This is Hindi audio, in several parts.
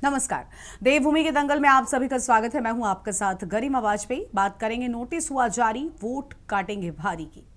नमस्कार। देवभूमि के दंगल में आप सभी का स्वागत है। मैं हूं आपके साथ गरिमा वाजपेयी। बात करेंगे नोटिस हुआ जारी, वोट काटेंगे भारी की।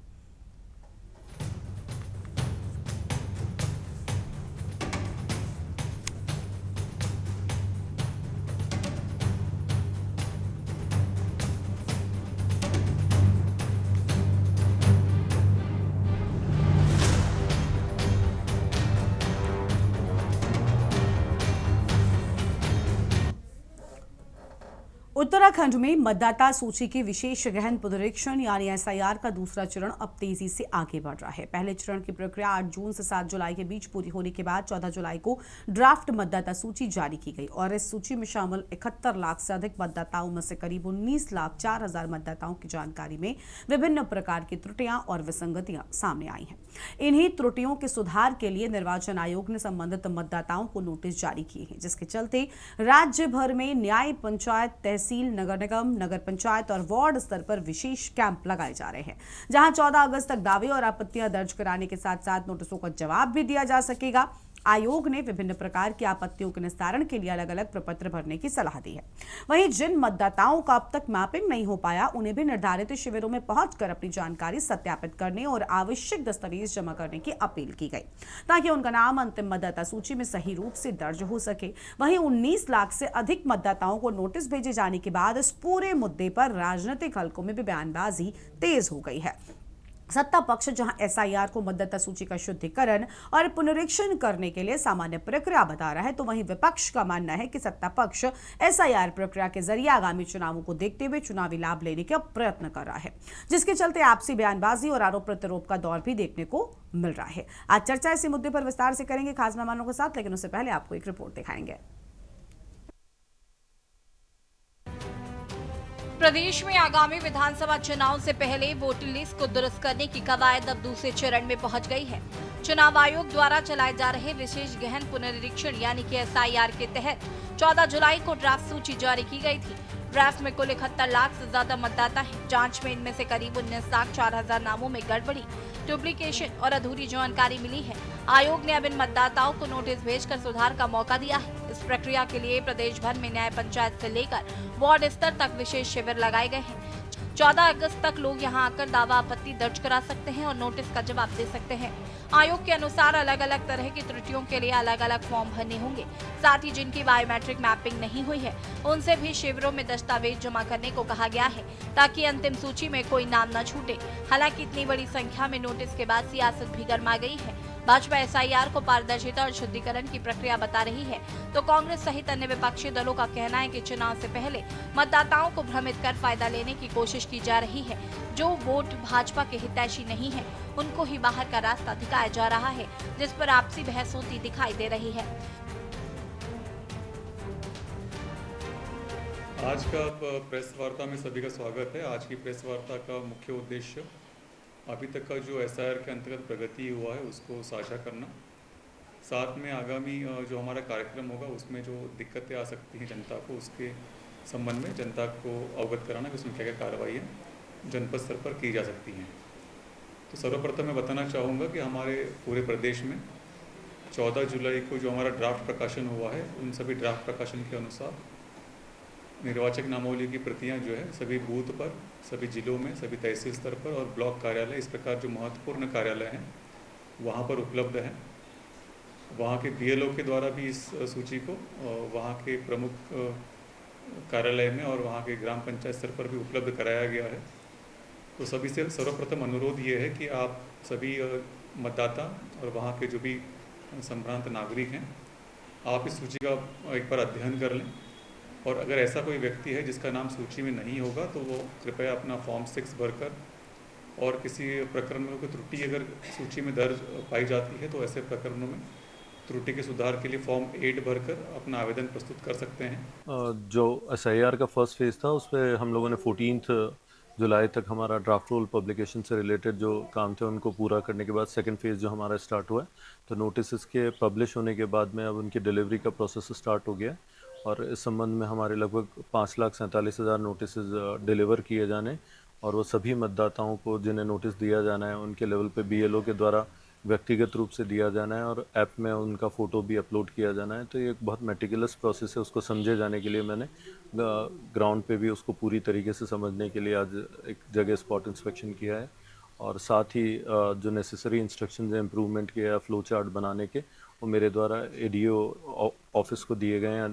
उत्तराखंड में मतदाता सूची की विशेष गहन पुनरीक्षण यानी एसआईआर का दूसरा चरण अब तेजी से आगे बढ़ रहा है। पहले चरण की प्रक्रिया 8 जून से 7 जुलाई के बीच पूरी होने के बाद 14 जुलाई को ड्राफ्ट मतदाता सूची जारी की गई और इस सूची में शामिल 71 लाख से अधिक मतदाताओं में से करीब 19,04,000 मतदाताओं की जानकारी में विभिन्न प्रकार की त्रुटियां और विसंगतियां सामने आई हैं। इन्हीं त्रुटियों के सुधार के लिए निर्वाचन आयोग ने संबंधित मतदाताओं को नोटिस जारी किए हैं, जिसके चलते राज्य भर में न्याय, पंचायत, तहसील, नगर निगम, नगर पंचायत और वार्ड स्तर पर विशेष कैंप लगाए जा रहे हैं, जहां 14 अगस्त तक दावे और आपत्तियां दर्ज कराने के साथ साथ नोटिसों का जवाब भी दिया जा सकेगा। आयोग ने विभिन्न प्रकार की आपत्तियों के निस्तारण के लिए अलग अलग प्रपत्र भरने की सलाह दी है। वहीं जिन मतदाताओं का अब तक मैपिंग नहीं हो पाया, उन्हें भी निर्धारित शिविरों में पहुंचकर अपनी जानकारी सत्यापित करने और आवश्यक दस्तावेज जमा करने की अपील की गई, ताकि उनका नाम अंतिम मतदाता सूची में सही रूप से दर्ज हो सके। वहीं 19 लाख से अधिक मतदाताओं को नोटिस भेजे जाने के बाद इस पूरे मुद्दे पर राजनीतिक हलकों में भी बयानबाजी तेज हो गई है। सत्ता पक्ष जहां एसआईआर को मतदाता सूची का शुद्धिकरण और पुनरीक्षण करने के लिए सामान्य प्रक्रिया बता रहा है, तो वहीं विपक्ष का मानना है कि सत्ता पक्ष एसआईआर प्रक्रिया के जरिए आगामी चुनावों को देखते हुए चुनावी लाभ लेने का प्रयत्न कर रहा है, जिसके चलते आपसी बयानबाजी और आरोप प्रत्यारोप का दौर भी देखने को मिल रहा है। आज चर्चा इसी मुद्दे पर विस्तार से करेंगे खास मेहमानों के साथ, लेकिन उससे पहले आपको एक रिपोर्ट दिखाएंगे। प्रदेश में आगामी विधानसभा चुनाव से पहले वोटर लिस्ट को दुरुस्त करने की कवायद अब दूसरे चरण में पहुंच गई है। चुनाव आयोग द्वारा चलाए जा रहे विशेष गहन पुनरीक्षण यानी कि एसआईआर के तहत 14 जुलाई को ड्राफ्ट सूची जारी की गई थी। ड्राफ्ट में कुल 71 लाख से ज्यादा मतदाता हैं। जांच में इनमें से करीब 19,04,000 नामों में गड़बड़ी, डुप्लीकेशन और अधूरी जानकारी मिली है। आयोग ने अब इन मतदाताओं को नोटिस भेजकर सुधार का मौका दिया है। इस प्रक्रिया के लिए प्रदेश भर में न्याय पंचायत से लेकर वार्ड स्तर तक विशेष शिविर लगाए गए हैं। 14 अगस्त तक लोग यहां आकर दावा आपत्ति दर्ज करा सकते हैं और नोटिस का जवाब दे सकते हैं। आयोग के अनुसार अलग अलग तरह की त्रुटियों के लिए अलग अलग फॉर्म भरने होंगे। साथ ही जिनकी बायोमेट्रिक मैपिंग नहीं हुई है, उनसे भी शिविरों में दस्तावेज जमा करने को कहा गया है, ताकि अंतिम सूची में कोई नाम न छूटे। हालांकि इतनी बड़ी संख्या में नोटिस के बाद सियासत भी गर्मा गई है। भाजपा एसआईआर को पारदर्शिता और शुद्धिकरण की प्रक्रिया बता रही है, तो कांग्रेस सहित अन्य विपक्षी दलों का कहना है कि चुनाव से पहले मतदाताओं को भ्रमित कर फायदा लेने की कोशिश की जा रही है। जो वोट भाजपा के हितैषी नहीं है, उनको ही बाहर का रास्ता दिखाया जा रहा है, जिस पर आपसी बहस होती दिखाई दे रही है। आज का प्रेस वार्ता में सभी का स्वागत है। आज की प्रेस वार्ता का मुख्य उद्देश्य अभी तक का जो एसआईआर के अंतर्गत प्रगति हुआ है उसको साझा करना, साथ में आगामी जो हमारा कार्यक्रम होगा उसमें जो दिक्कतें आ सकती हैं जनता को, उसके संबंध में जनता को अवगत कराना कि उसमें क्या क्या कार्रवाइयाँ जनपद स्तर पर की जा सकती हैं। तो सर्वप्रथम मैं बताना चाहूँगा कि हमारे पूरे प्रदेश में 14 जुलाई को जो हमारा ड्राफ्ट प्रकाशन हुआ है, उन सभी ड्राफ्ट प्रकाशन के अनुसार निर्वाचक नामावली की प्रतियां जो है सभी बूथ पर, सभी जिलों में, सभी तहसील स्तर पर और ब्लॉक कार्यालय, इस प्रकार जो महत्वपूर्ण कार्यालय हैं वहाँ पर उपलब्ध हैं। वहाँ के बीएलओ के द्वारा भी इस सूची को वहाँ के प्रमुख कार्यालय में और वहाँ के ग्राम पंचायत स्तर पर भी उपलब्ध कराया गया है। तो सभी से सर्वप्रथम अनुरोध ये है कि आप सभी मतदाता और वहाँ के जो भी संभ्रांत नागरिक हैं, आप इस सूची का एक बार अध्ययन कर लें, और अगर ऐसा कोई व्यक्ति है जिसका नाम सूची में नहीं होगा तो वो कृपया अपना फॉर्म 6 भरकर, और किसी प्रकरण में कोई त्रुटि अगर सूची में दर्ज पाई जाती है तो ऐसे प्रकरणों में त्रुटि के सुधार के लिए फॉर्म 8 भरकर अपना आवेदन प्रस्तुत कर सकते हैं। जो एसआईआर का फर्स्ट फेज़ था उस पर हम लोगों ने 14 जुलाई तक हमारा ड्राफ्ट रोल पब्लिकेशन से रिलेटेड जो काम थे उनको पूरा करने के बाद सेकंड फेज़ जो हमारा स्टार्ट हुआ है, तो नोटिस के पब्लिश होने के बाद में अब उनकी डिलीवरी का प्रोसेस स्टार्ट हो गया है और इस संबंध में हमारे लगभग 5,47,000 नोटिस डिलीवर किए जाने और वो सभी मतदाताओं को जिन्हें नोटिस दिया जाना है उनके लेवल पे बीएलओ के द्वारा व्यक्तिगत रूप से दिया जाना है और ऐप में उनका फ़ोटो भी अपलोड किया जाना है। तो ये एक बहुत मेटिकुलस प्रोसेस है, उसको समझे जाने के लिए मैंने ग्राउंड पे भी उसको पूरी तरीके से समझने के लिए आज एक जगह स्पॉट इंस्पेक्शन किया है और साथ ही जो नेसेसरी इंस्ट्रक्शंस हैं इम्प्रूवमेंट के या फ्लो चार्ट बनाने के, वो मेरे द्वारा एडीओ ऑफिस को दिए गए हैं,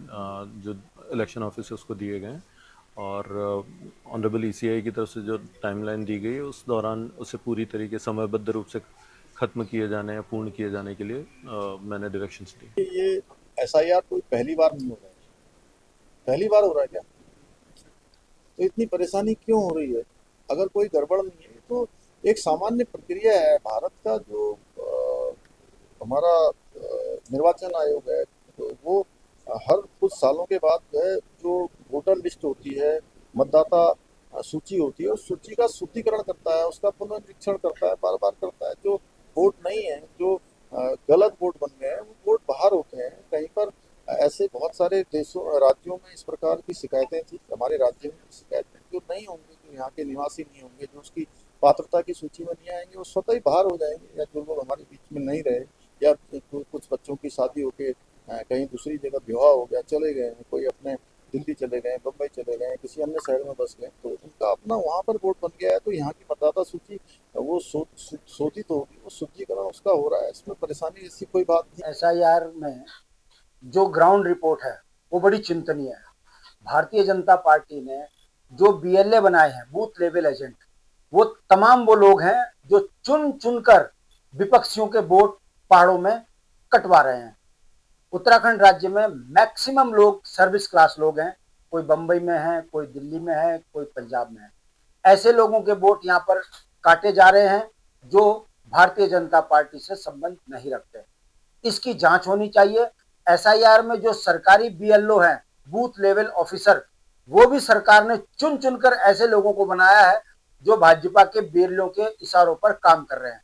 जो इलेक्शन ऑफिस है उसको दिए गए हैं और ऑनरेबल ईसीआई की तरफ से जो टाइमलाइन दी गई है उस दौरान उसे पूरी तरीके समयबद्ध रूप से ख़त्म किए जाने या पूर्ण किए जाने के लिए मैंने डायरेक्शंस दी। ये एसआईआर कोई पहली बार नहीं हो रहा है, पहली बार हो रहा है क्या? तो इतनी परेशानी क्यों हो रही है? अगर कोई गड़बड़ नहीं है तो एक सामान्य प्रक्रिया है। भारत का जो हमारा निर्वाचन आयोग है, तो वो हर कुछ सालों के बाद जो है जो वोटर लिस्ट होती है, मतदाता सूची होती है, उस सूची का शुद्धिकरण करता है, उसका पुनर्निरीक्षण करता है, बार बार करता है। जो वोट नहीं है, जो गलत वोट बन गए हैं, वो वोट बाहर होते हैं। कहीं पर ऐसे बहुत सारे देशों राज्यों में इस प्रकार की शिकायतें थी, हमारे राज्य में शिकायतें जो नहीं होंगी, जो यहाँ के निवासी नहीं होंगे, जो उसकी पात्रता की सूची में नहीं आएंगे, वो स्वतः ही बाहर हो जाएंगे। या जो लोग हमारे बीच में नहीं रहे, या कुछ बच्चों की शादी होके कहीं दूसरी जगह विवाह हो गया, चले गए हैं, कोई अपने दिल्ली चले गए, बम्बई चले गए, किसी अन्य शहर में बस गए, तो उनका अपना वहाँ पर वोट बन गया है। तो यहाँ की मतदाता सूची वो शोधित होगी, वो शुद्धिकरण उसका हो रहा है, इसमें परेशानी ऐसी कोई बात नहीं। एसआईआर में जो ग्राउंड रिपोर्ट है वो बड़ी चिंतनीय है। भारतीय जनता पार्टी ने जो बीएलए बनाए हैं, बूथ लेवल एजेंट, वो तमाम वो लोग हैं जो चुन चुनकर विपक्षियों के वोट पहाड़ों में कटवा रहे हैं। उत्तराखंड राज्य में मैक्सिमम लोग सर्विस क्लास लोग हैं, कोई बंबई में है, कोई दिल्ली में है, कोई पंजाब में है। ऐसे लोगों के वोट यहाँ पर काटे जा रहे हैं जो भारतीय जनता पार्टी से संबंध नहीं रखते। इसकी जांच होनी चाहिए। एसआईआर में जो सरकारी बीएलओ हैं, बूथ लेवल ऑफिसर, वो भी सरकार ने चुन चुनकर ऐसे लोगों को बनाया है जो भाजपा के बीएलओ के इशारों पर काम कर रहे हैं।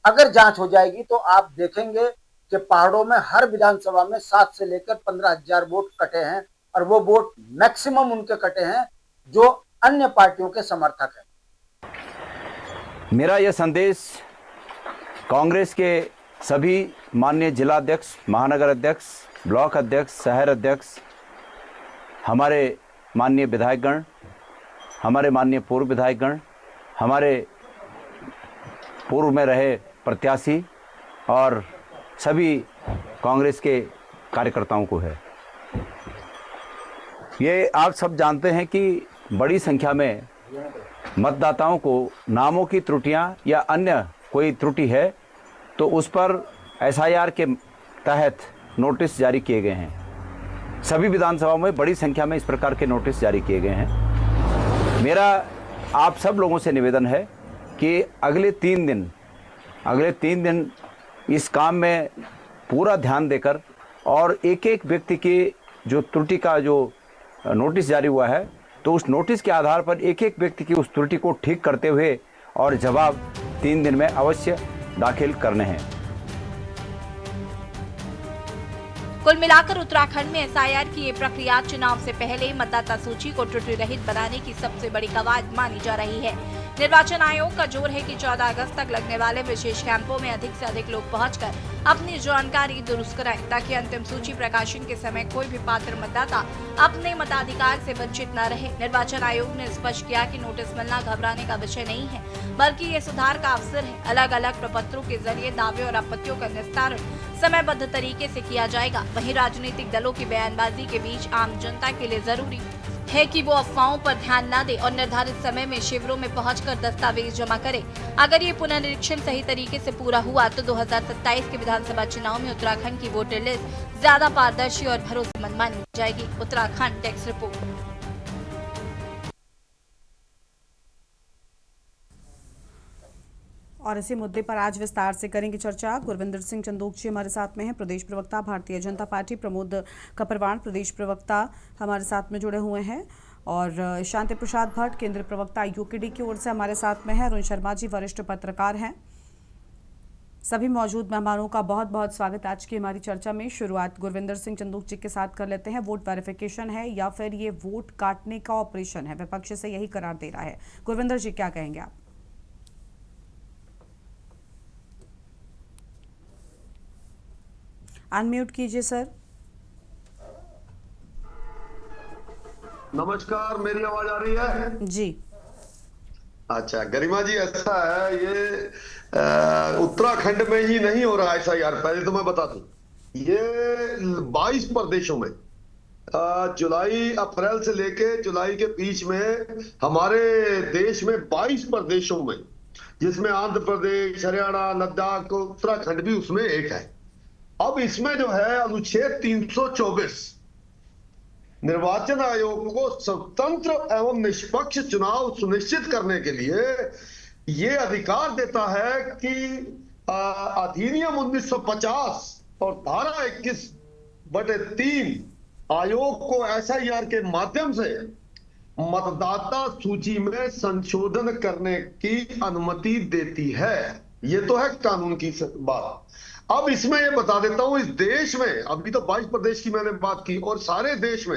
अगर जांच हो जाएगी तो आप देखेंगे कि पहाड़ों में हर विधानसभा में 7 से लेकर 15,000 वोट कटे हैं और वो वोट मैक्सिमम उनके कटे हैं जो अन्य पार्टियों के समर्थक हैं। मेरा यह संदेश कांग्रेस के सभी माननीय जिलाध्यक्ष, महानगर अध्यक्ष, ब्लॉक अध्यक्ष, शहर अध्यक्ष, हमारे माननीय विधायकगण, हमारे माननीय पूर्व विधायकगण, हमारे पूर्व में रहे प्रत्याशी और सभी कांग्रेस के कार्यकर्ताओं को है। ये आप सब जानते हैं कि बड़ी संख्या में मतदाताओं को नामों की त्रुटियां या अन्य कोई त्रुटि है तो उस पर एसआईआर के तहत नोटिस जारी किए गए हैं। सभी विधानसभाओं में बड़ी संख्या में इस प्रकार के नोटिस जारी किए गए हैं। मेरा आप सब लोगों से निवेदन है कि अगले 3 दिन इस काम में पूरा ध्यान देकर और एक एक व्यक्ति की जो त्रुटि का जो नोटिस जारी हुआ है, तो उस नोटिस के आधार पर एक एक व्यक्ति की उस त्रुटि को ठीक करते हुए और जवाब 3 दिन में अवश्य दाखिल करने हैं। कुल मिलाकर उत्तराखंड में एसआईआर की ये प्रक्रिया चुनाव से पहले मतदाता सूची को त्रुटि रहित बनाने की सबसे बड़ी कवायद मानी जा रही है। निर्वाचन आयोग का जोर है कि 14 अगस्त तक लगने वाले विशेष कैंपों में अधिक से अधिक लोग पहुंचकर अपनी जानकारी दुरुस्त कराएं, ताकि अंतिम सूची प्रकाशन के समय कोई भी पात्र मतदाता अपने मताधिकार से वंचित न रहे। निर्वाचन आयोग ने स्पष्ट किया कि नोटिस मिलना घबराने का विषय नहीं है, बल्कि ये सुधार का अवसर है। अलग अलग प्रपत्रों के जरिए दावे और आपत्तियों का निस्तारण समयबद्ध तरीके से किया जाएगा। वहीं राजनीतिक दलों की बयानबाजी के बीच आम जनता के लिए जरूरी है कि वो अफवाहों पर ध्यान न दे और निर्धारित समय में शिविरों में पहुंचकर दस्तावेज जमा करे। अगर ये पुनरीक्षण सही तरीके से पूरा हुआ तो 2027 के विधानसभा चुनाव में उत्तराखंड की वोटर लिस्ट ज्यादा पारदर्शी और भरोसेमंद मानी जाएगी। Uttarakhand desk report. और इसी मुद्दे पर आज विस्तार से करेंगे चर्चा। गुरविंदर सिंह चंदोक जी हमारे साथ में हैं, प्रदेश प्रवक्ता भारतीय जनता पार्टी। प्रमोद कपरवाण प्रदेश प्रवक्ता हमारे साथ में जुड़े हुए हैं और शांति प्रसाद भट्ट केंद्रीय प्रवक्ता यूकेडी की ओर से हमारे साथ में है। अरुण शर्मा जी वरिष्ठ पत्रकार हैं। सभी मौजूद मेहमानों का बहुत बहुत स्वागत आज की हमारी चर्चा में। शुरुआत गुरविंदर सिंह चंदोक जी के साथ कर लेते हैं। वोट वेरिफिकेशन है या फिर ये वोट काटने का ऑपरेशन है? विपक्ष से यही करार दे रहा है। गुरविंदर जी क्या कहेंगे आप? अनम्यूट कीजिए सर। नमस्कार, मेरी आवाज आ रही है? जी। अच्छा गरिमा जी, ऐसा है ये उत्तराखंड में ही नहीं हो रहा है ऐसा यार, पहले तो मैं बता दूं ये 22 प्रदेशों में जुलाई अप्रैल से लेके जुलाई के बीच में हमारे देश में 22 प्रदेशों में, जिसमें आंध्र प्रदेश, हरियाणा, लद्दाख, उत्तराखंड भी उसमें एक है। अब इसमें जो है अनुच्छेद 324 निर्वाचन आयोग को स्वतंत्र एवं निष्पक्ष चुनाव सुनिश्चित करने के लिए ये अधिकार देता है कि अधिनियम 1950 और धारा 21/3 आयोग को एसआईआर के माध्यम से मतदाता सूची में संशोधन करने की अनुमति देती है। ये तो है कानून की बात। अब इसमें ये बता देता हूं, इस देश में अभी तो 22 प्रदेश की मैंने बात की, और सारे देश में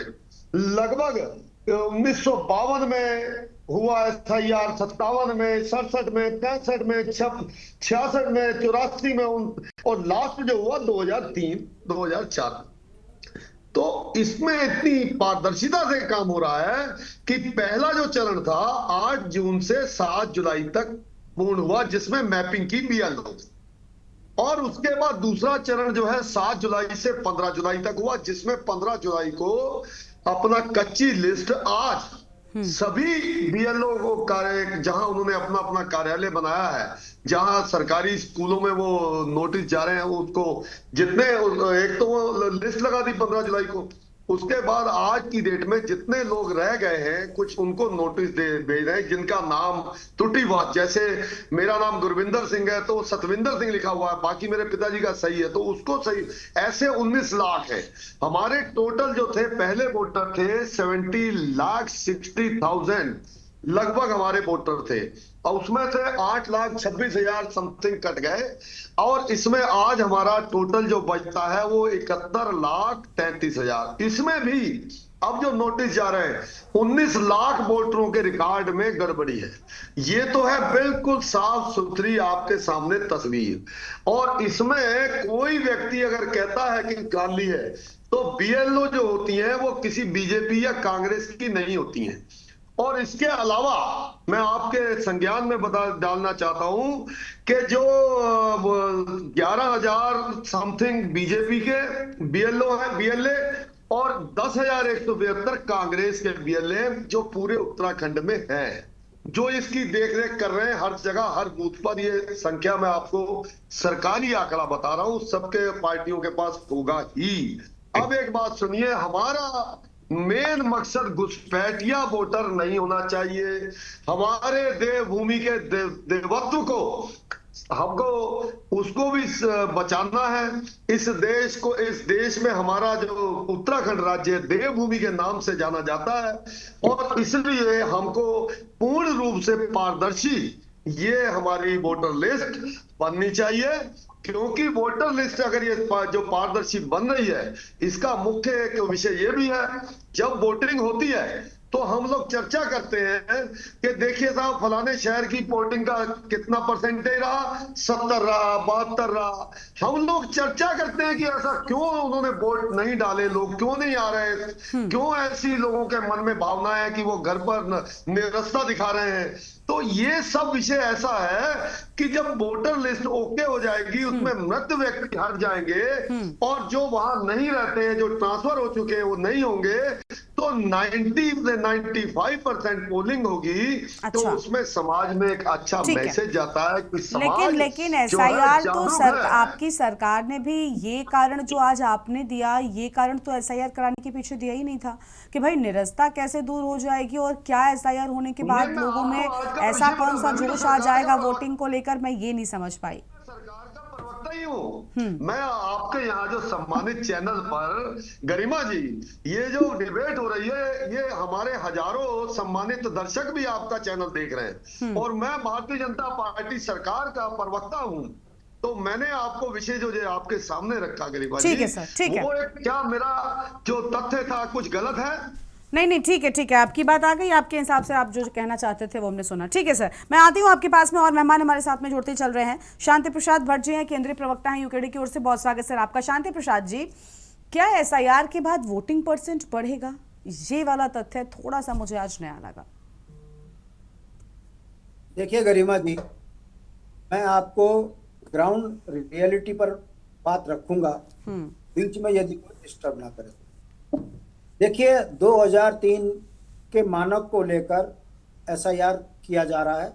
लगभग 1952 में हुआ एसआईआर, 57 में, 67 में, 65 में, 66 में, 84 में, और लास्ट जो हुआ 2003-2004। तो इसमें इतनी पारदर्शिता से काम हो रहा है कि पहला जो चरण था 8 जून से 7 जुलाई तक पूर्ण हुआ, जिसमें मैपिंग की BLO, और उसके बाद दूसरा चरण जो है 7 जुलाई से 15 जुलाई तक हुआ, जिसमें 15 जुलाई को अपना कच्ची लिस्ट आज सभी BLO को जहां उन्होंने अपना अपना कार्यालय बनाया है, जहां सरकारी स्कूलों में वो नोटिस जा रहे हैं, उसको जितने एक तो वो लिस्ट लगा दी 15 जुलाई को, उसके बाद आज की डेट में जितने लोग रह गए हैं कुछ उनको नोटिस भेज रहे हैं जिनका नाम त्रुटिवाच, जैसे मेरा नाम गुरविंदर सिंह है तो सतविंदर सिंह लिखा हुआ है, बाकी मेरे पिताजी का सही है तो उसको सही। ऐसे 19 लाख है। हमारे टोटल जो थे पहले वोटर थे 70,60,000 लगभग हमारे वोटर थे, और उसमें से 8,26,000 समथिंग कट गए, और इसमें आज हमारा टोटल जो बचता है वो 71,33,000। इसमें भी अब जो नोटिस जा रहे हैं 19 लाख वोटरों के रिकॉर्ड में गड़बड़ी है। ये तो है बिल्कुल साफ सुथरी आपके सामने तस्वीर, और इसमें कोई व्यक्ति अगर कहता है कि गाली है तो BLO जो होती है वो किसी बीजेपी या कांग्रेस की नहीं होती हैं। और इसके अलावा मैं आपके संज्ञान में डालना चाहता हूं कि जो 11,000 समथिंग बीजेपी के BLO हैं, BLA, और 10,172 कांग्रेस के BLA जो पूरे उत्तराखंड में हैं, जो इसकी देखरेख कर रहे हैं हर जगह हर बूथ पर। ये संख्या मैं आपको सरकारी आंकड़ा बता रहा हूं, सबके पार्टियों के पास होगा ही। अब एक बात सुनिए, हमारा मेन मकसद घुसपैठिया वोटर नहीं होना चाहिए। हमारे देवभूमि के देवत्व को हमको उसको भी बचाना है। इस देश में हमारा जो उत्तराखंड राज्य देवभूमि के नाम से जाना जाता है, और इसलिए हमको पूर्ण रूप से पारदर्शी ये हमारी वोटर लिस्ट बननी चाहिए। क्योंकि वोटर लिस्ट अगर ये जो पारदर्शी बन रही है, इसका मुख्य एक विषय ये भी है, जब वोटिंग होती है तो हम लोग चर्चा करते हैं कि देखिए साहब फलाने शहर की वोटिंग का कितना परसेंटेज रहा, 70 रहा, 72 रहा। हम लोग चर्चा करते हैं कि ऐसा क्यों उन्होंने वोट नहीं डाले, लोग क्यों नहीं आ रहे, क्यों ऐसी लोगों के मन में भावना है कि वो घर पर निरस्ता दिखा रहे हैं। तो ये सब विषय ऐसा है कि जब वोटर लिस्ट ओके हो जाएगी, उसमें मृत व्यक्ति हट जाएंगे, और जो वहां नहीं रहते हैं, जो ट्रांसफर हो चुके हैं, वो नहीं होंगे, तो 90 से 95% पोलिंग होगी। अच्छा। तो उसमें समाज में एक अच्छा मैसेज जाता है कि समाज लेकिन एसआईआर तो आपकी सरकार ने भी ये कारण जो आज आपने दिया, ये कारण तो एसआईआर कराने के पीछे दिया ही नहीं था कि भाई निरस्ता कैसे दूर हो जाएगी, और क्या एसआईआर होने के बाद लोगों में ऐसा कौन सा जोश आ जाएगा वोटिंग को लेकर, मैं ये नहीं समझ पाई। सरकार का प्रवक्ता ही हूँ मैं। आपके यहाँ जो सम्मानित चैनल पर गरिमा जी ये जो डिबेट हो रही है, ये हमारे हजारों सम्मानित दर्शक भी आपका चैनल देख रहे हैं, और मैं भारतीय जनता पार्टी सरकार का प्रवक्ता हूँ। तो मैंने आपको विषय जो आपके सामने रखा गरिमा जी, ठीक है सर, ठीक है। वो क्या मेरा जो तथ्य था कुछ गलत है? नहीं, ठीक है, आपकी बात आ गई। आपके हिसाब से आप जो कहना चाहते थे वो हमने सुना। ठीक है सर, मैं आती हूँ आपके पास में, और मेहमान हमारे साथ में जुड़ते चल रहे हैं। शांति प्रसाद भट्ट जी हैं, केंद्रीय प्रवक्ता हैं यूकेडी की ओर से। बहुत स्वागत सर आपका। शांति प्रसाद जी, क्या एसआईआर के बाद वोटिंग परसेंट बढ़ेगा? ये वाला तथ्य थोड़ा सा मुझे आज नया लगा। देखिए गरिमा जी, मैं आपको ग्राउंड रियलिटी पर बात रखूंगा, बीच में यदि कोई डिस्टर्ब ना करे। देखिए 2003 के मानक को लेकर एसआईआर किया जा रहा है।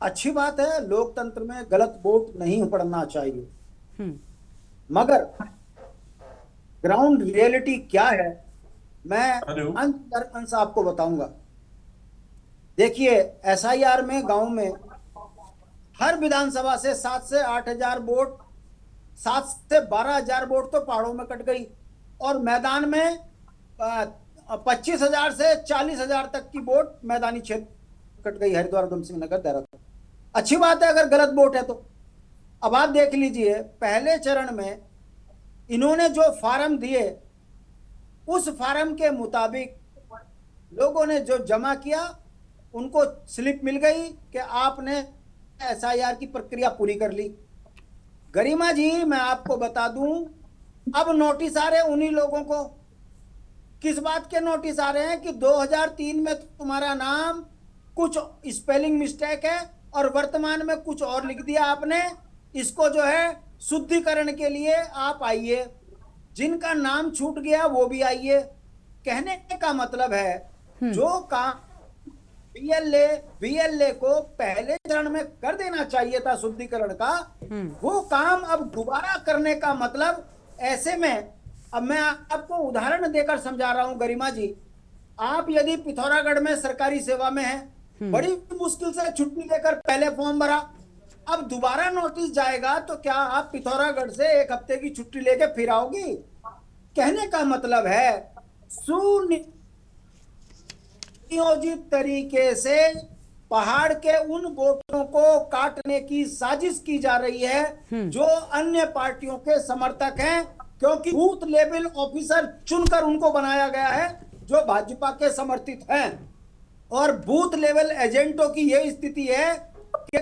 अच्छी बात है, लोकतंत्र में गलत वोट नहीं पड़ना चाहिए, मगर ग्राउंड रियलिटी क्या है मैं अंश आपको बताऊंगा। देखिए एसआईआर में गांव में हर विधानसभा से 7 से 8 हजार वोट, 7 से 12 हजार वोट तो पहाड़ों में कट गई, और मैदान में 25,000 से 40,000 तक की वोट मैदानी क्षेत्र कट गई, हरिद्वार, उधम सिंह नगर, देहरादून। अच्छी बात है अगर गलत वोट है तो। अब आप देख लीजिए, पहले चरण में इन्होंने जो फार्म दिए उस फार्म के मुताबिक लोगों ने जो जमा किया उनको स्लिप मिल गई कि आपने एसआईआर की प्रक्रिया पूरी कर ली। गरिमा जी मैं आपको बता दूं, अब नोटिस आ रहे उन्हीं लोगों को। किस बात के नोटिस आ रहे हैं कि 2003 में तुम्हारा नाम कुछ स्पेलिंग मिस्टेक है और वर्तमान में कुछ और लिख दिया आपने, इसको जो है शुद्धिकरण के लिए आप आइए, जिनका नाम छूट गया वो भी आइए। कहने का मतलब है जो काम बीएलए को पहले चरण में कर देना चाहिए था शुद्धिकरण का, वो काम अब दोबारा करने का मतलब, ऐसे में अब मैं आपको उदाहरण देकर समझा रहा हूं गरिमा जी। आप यदि पिथौरागढ़ में सरकारी सेवा में हैं, बड़ी मुश्किल से छुट्टी लेकर पहले फॉर्म भरा, अब दोबारा नोटिस जाएगा तो क्या आप पिथौरागढ़ से 1 हफ्ते की छुट्टी लेके फिर आओगी? कहने का मतलब है सुनियोजित तरीके से पहाड़ के उन वोटों को काटने की साजिश की जा रही है जो अन्य पार्टियों के समर्थक हैं, क्योंकि बूथ लेवल ऑफिसर चुनकर उनको बनाया गया है जो भाजपा के समर्थित हैं, और बूथ लेवल एजेंटों की यह स्थिति है कि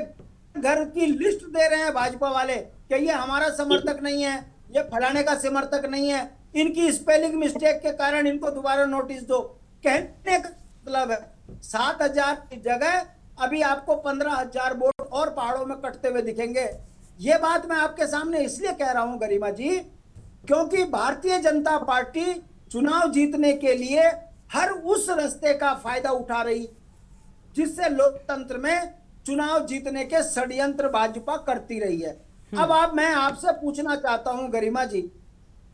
घर की लिस्ट दे रहे हैं भाजपा वाले कि ये हमारा समर्थक नहीं है, ये फलाने का समर्थक नहीं है, इनकी स्पेलिंग मिस्टेक के कारण इनको दोबारा नोटिस दो। कहने का मतलब है 7,000 की जगह अभी आपको 15,000 वोट और पहाड़ों में कटते हुए दिखेंगे। ये बात मैं आपके सामने इसलिए कह रहा हूं गरिमा जी, क्योंकि भारतीय जनता पार्टी चुनाव जीतने के लिए हर उस रास्ते का फायदा उठा रही जिससे लोकतंत्र में चुनाव जीतने के षड्यंत्र भाजपा करती रही है। अब मैं आपसे पूछना चाहता हूं गरिमा जी,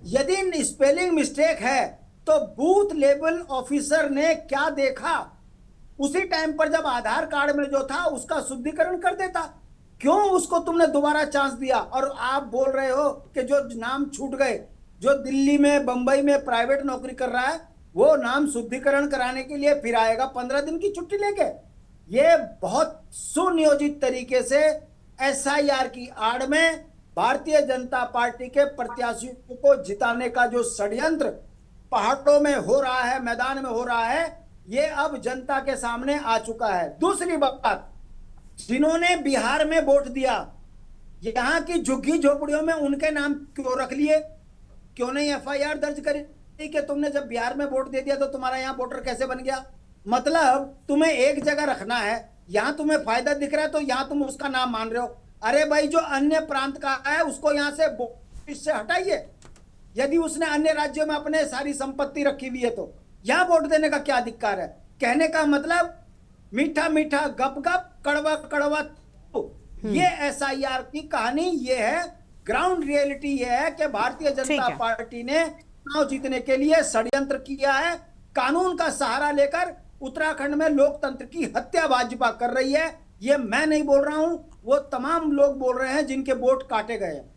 यदि स्पेलिंग मिस्टेक है तो बूथ लेवल ऑफिसर ने क्या देखा? उसी टाइम पर जब आधार कार्ड में जो था उसका शुद्धिकरण कर देता, क्यों उसको तुमने दोबारा चांस दिया? और आप बोल रहे हो कि जो नाम छूट गए, जो दिल्ली में बंबई में प्राइवेट नौकरी कर रहा है, वो नाम शुद्धिकरण कराने के लिए फिर आएगा 15 दिन की छुट्टी लेके। ये बहुत सुनियोजित तरीके से एसआईआर की आड़ में भारतीय जनता पार्टी के प्रत्याशियों को जिताने का जो षड्यंत्र पहाड़ों में हो रहा है, मैदान में हो रहा है, ये अब जनता के सामने आ चुका है। दूसरी बात, जिन्होंने बिहार में वोट दिया, यहां की झुग्गी झोपड़ियों में उनके नाम क्यों रख लिए? क्यों नहीं एफआईआर दर्ज करी कि तुमने जब बिहार में वोट दे दिया तो तुम्हारा यहाँ वोटर कैसे बन गया? मतलब तुम्हें एक जगह रखना है, यहां तुम्हें फायदा दिख रहा है तो यहां तुम उसका नाम मान रहे हो। अरे भाई, जो अन्य प्रांत का है उसको यहां से इससे हटाइए। यदि उसने अन्य राज्यों में अपने सारी संपत्ति रखी हुई है तो यहां वोट देने का क्या अधिकार है? कहने का मतलब मीठा मीठा गप गप, कड़वा कड़वा। ये एसआईआर की कहानी ये है, ग्राउंड रियलिटी ये है कि भारतीय जनता पार्टी ने चुनाव जीतने के लिए षड्यंत्र किया है। कानून का सहारा लेकर उत्तराखंड में लोकतंत्र की हत्या भाजपा कर रही है। ये मैं नहीं बोल रहा हूं, वो तमाम लोग बोल रहे हैं जिनके वोट काटे गए हैं।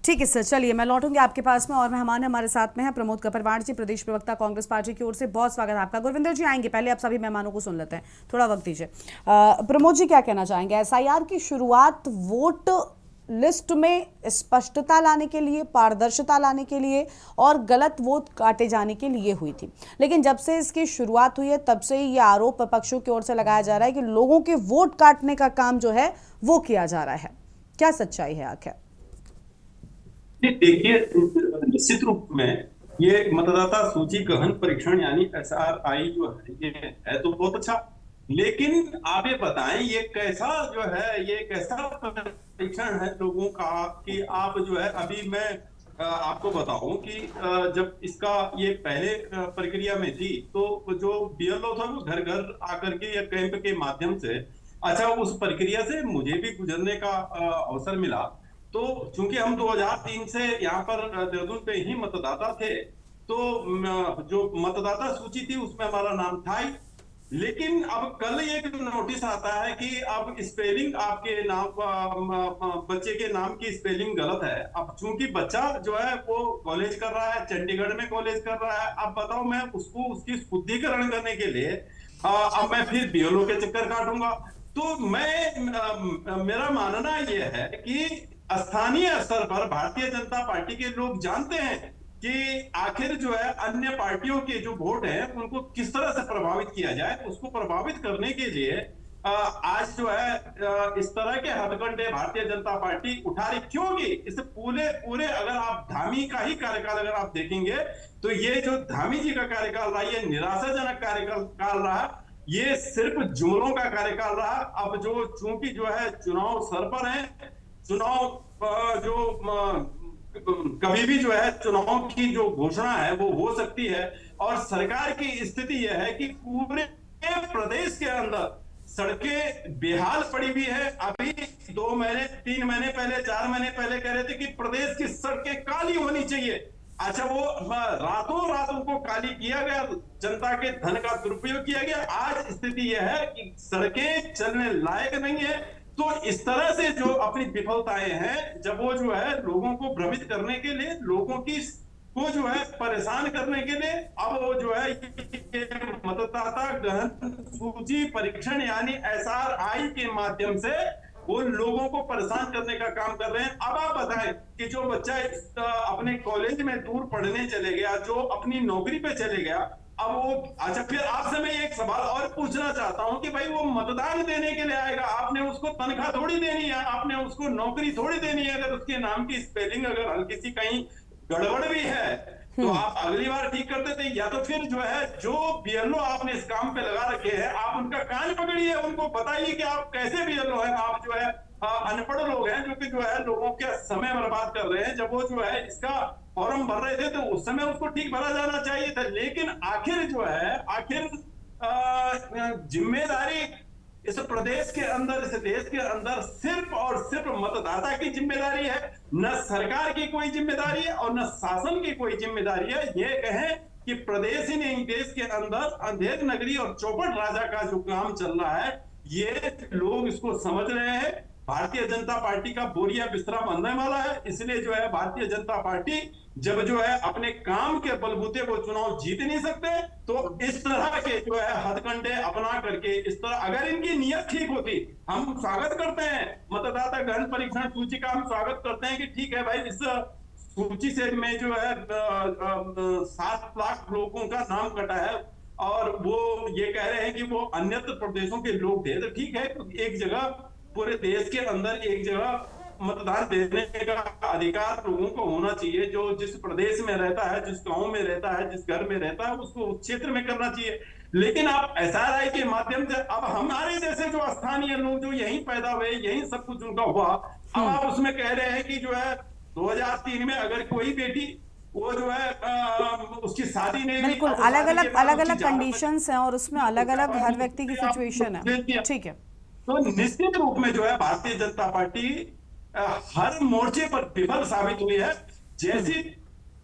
ठीक है सर, चलिए मैं लौटूंगी आपके पास में, और मेहमान हमारे साथ में है प्रमोद कपरवाड़ जी, प्रदेश प्रवक्ता कांग्रेस पार्टी की ओर से। बहुत स्वागत है आपका। गुरविंदर जी आएंगे, पहले आप सभी मेहमानों को सुन लेते हैं, थोड़ा वक्त दीजिए। प्रमोद जी क्या कहना चाहेंगे? एसआईआर की शुरुआत वोट लिस्ट में स्पष्टता लाने के लिए, पारदर्शिता लाने के लिए और गलत वोट काटे जाने के लिए हुई थी। लेकिन जब से इसकी शुरुआत हुई है तब से ही ये आरोप विपक्षों की ओर से लगाया जा रहा है कि लोगों के वोट काटने का काम जो है वो किया जा रहा है। क्या सच्चाई है आखिर? देखिए, निश्चित रूप में ये मतदाता सूची गहन परीक्षण यानी SRI जो है ये है तो बहुत अच्छा, लेकिन आप ये बताएं ये कैसा जो है, ये कैसा परीक्षण है लोगों का कि आप जो है, अभी मैं आपको बताऊं कि जब इसका ये पहले प्रक्रिया में थी तो जो BLO था वो घर घर आकर के या कैंप के माध्यम से, अच्छा उस प्रक्रिया से मुझे भी गुजरने का अवसर मिला। तो चूंकि हम 2003 से यहाँ पर देहरादून पे ही मतदाता थे, तो जो मतदाता सूची थी उसमें हमारा नाम था ही, लेकिन अब कल एक नोटिस आता है कि अब स्पेलिंग आपके नाम, बच्चे के नाम की स्पेलिंग गलत है। अब चूंकि बच्चा जो है वो कॉलेज कर रहा है, चंडीगढ़ में कॉलेज कर रहा है, अब बताओ मैं उसको उसकी शुद्धिकरण करने के लिए अब मैं फिर BLO के चक्कर काटूंगा। तो मेरा मानना यह है कि स्थानीय स्तर पर भारतीय जनता पार्टी के लोग जानते हैं कि आखिर जो है अन्य पार्टियों के जो वोट हैं उनको किस तरह से प्रभावित किया जाए। उसको प्रभावित करने के लिए आज जो है इस तरह के हथकंडे भारतीय जनता पार्टी उठा रही, क्योंकि इस पूरे अगर आप धामी का ही कार्यकाल अगर आप देखेंगे तो ये जो धामी जी का कार्यकाल रहा ये निराशाजनक कार्यकाल रहा, ये सिर्फ जुमलों का कार्यकाल रहा। अब जो चूंकि जो है चुनाव सर पर है, चुनाव जो कभी भी जो है चुनाव की जो घोषणा है वो हो सकती है, और सरकार की स्थिति यह है कि पूरे प्रदेश के अंदर सड़कें बेहाल पड़ी हुई है। अभी 2 महीने 3 महीने पहले 4 महीने पहले कह रहे थे कि प्रदेश की सड़कें काली होनी चाहिए। अच्छा, वो रातों रात उनको काली किया गया, जनता के धन का दुरुपयोग किया गया। आज स्थिति यह है कि सड़कें चलने लायक नहीं है। तो इस तरह से जो अपनी विफलताएं हैं, जब वो जो है लोगों को भ्रमित करने के लिए, लोगों की को जो है परेशान करने के लिए, अब वो जो है मतदाता गहन सूची परीक्षण यानी SRI के माध्यम से वो लोगों को परेशान करने का काम कर रहे हैं। अब आप बताएं कि जो बच्चा अपने कॉलेज में दूर पढ़ने चले गया, जो अपनी नौकरी पे चले गया, अब वो अच्छा, फिर आपसे मैं एक सवाल और पूछना चाहता हूं कि भाई वो मतदान देने के लिए आएगा, आपने उसको तनख्वाह थोड़ी देनी है, आपने उसको नौकरी थोड़ी देनी है। अगर उसके नाम की स्पेलिंग अगर हल्की सी कहीं गड़बड़ भी है तो आप अगली बार ठीक करते थे, या तो फिर जो है जो BLO आपने इस काम पे लगा रखे हैं आप उनका कान पकड़िए, उनको बताइए कि आप कैसे BLO हैं। आप जो है अनपढ़ लोग हैं जो कि जो है लोगों का समय बर्बाद कर रहे हैं। जब वो जो है इसका फॉर्म भर रहे थे तो उस समय उसको ठीक भरा जाना चाहिए था, लेकिन आखिर जो है जिम्मेदारी इस प्रदेश के अंदर, इस देश के अंदर सिर्फ और सिर्फ मतदाता की जिम्मेदारी है, न सरकार की कोई जिम्मेदारी है और न शासन की कोई जिम्मेदारी है। ये कहें कि प्रदेश ही नहीं देश के अंदर अंधेर नगरी और चौपट राजा का जो काम चल रहा है ये लोग इसको समझ रहे हैं। भारतीय जनता पार्टी का बोरिया बिस्तरा बनने वाला है, इसलिए जो है भारतीय जनता पार्टी जब जो है अपने काम के बलबूते वो चुनाव जीत नहीं सकते तो इस तरह के जो है हथकंडे अपना करके, इस तरह अगर इनकी नीयत ठीक होती, हम स्वागत करते हैं मतदाता गहन परीक्षण सूची का, हम स्वागत करते हैं कि ठीक है भाई इस सूची से में जो है 7 लाख लोगों का नाम कटा है और वो ये कह रहे हैं कि वो अन्यत्र प्रदेशों के लोग थे, तो ठीक है, एक जगह पूरे देश के अंदर एक जगह मतदान देने का अधिकार लोगों को होना चाहिए। जो जिस प्रदेश में रहता है, जिस गांव में रहता है, जिस घर में रहता है, उसको उस क्षेत्र में करना चाहिए। लेकिन आप SRI के माध्यम से अब हमारे जैसे जो स्थानीय लोग जो यहीं पैदा हुए, यहीं सब कुछ उनका हुआ, अब आप उसमें कह रहे हैं कि जो है 2003 में अगर कोई बेटी वो जो है उसकी शादी नहीं, बिल्कुल अलग अलग कंडीशंस हैं और उसमें अलग अलग हर व्यक्ति की सिचुएशन है। ठीक है, तो निश्चित रूप में जो है भारतीय जनता पार्टी हर मोर्चे पर विफल साबित हुई है। जैसी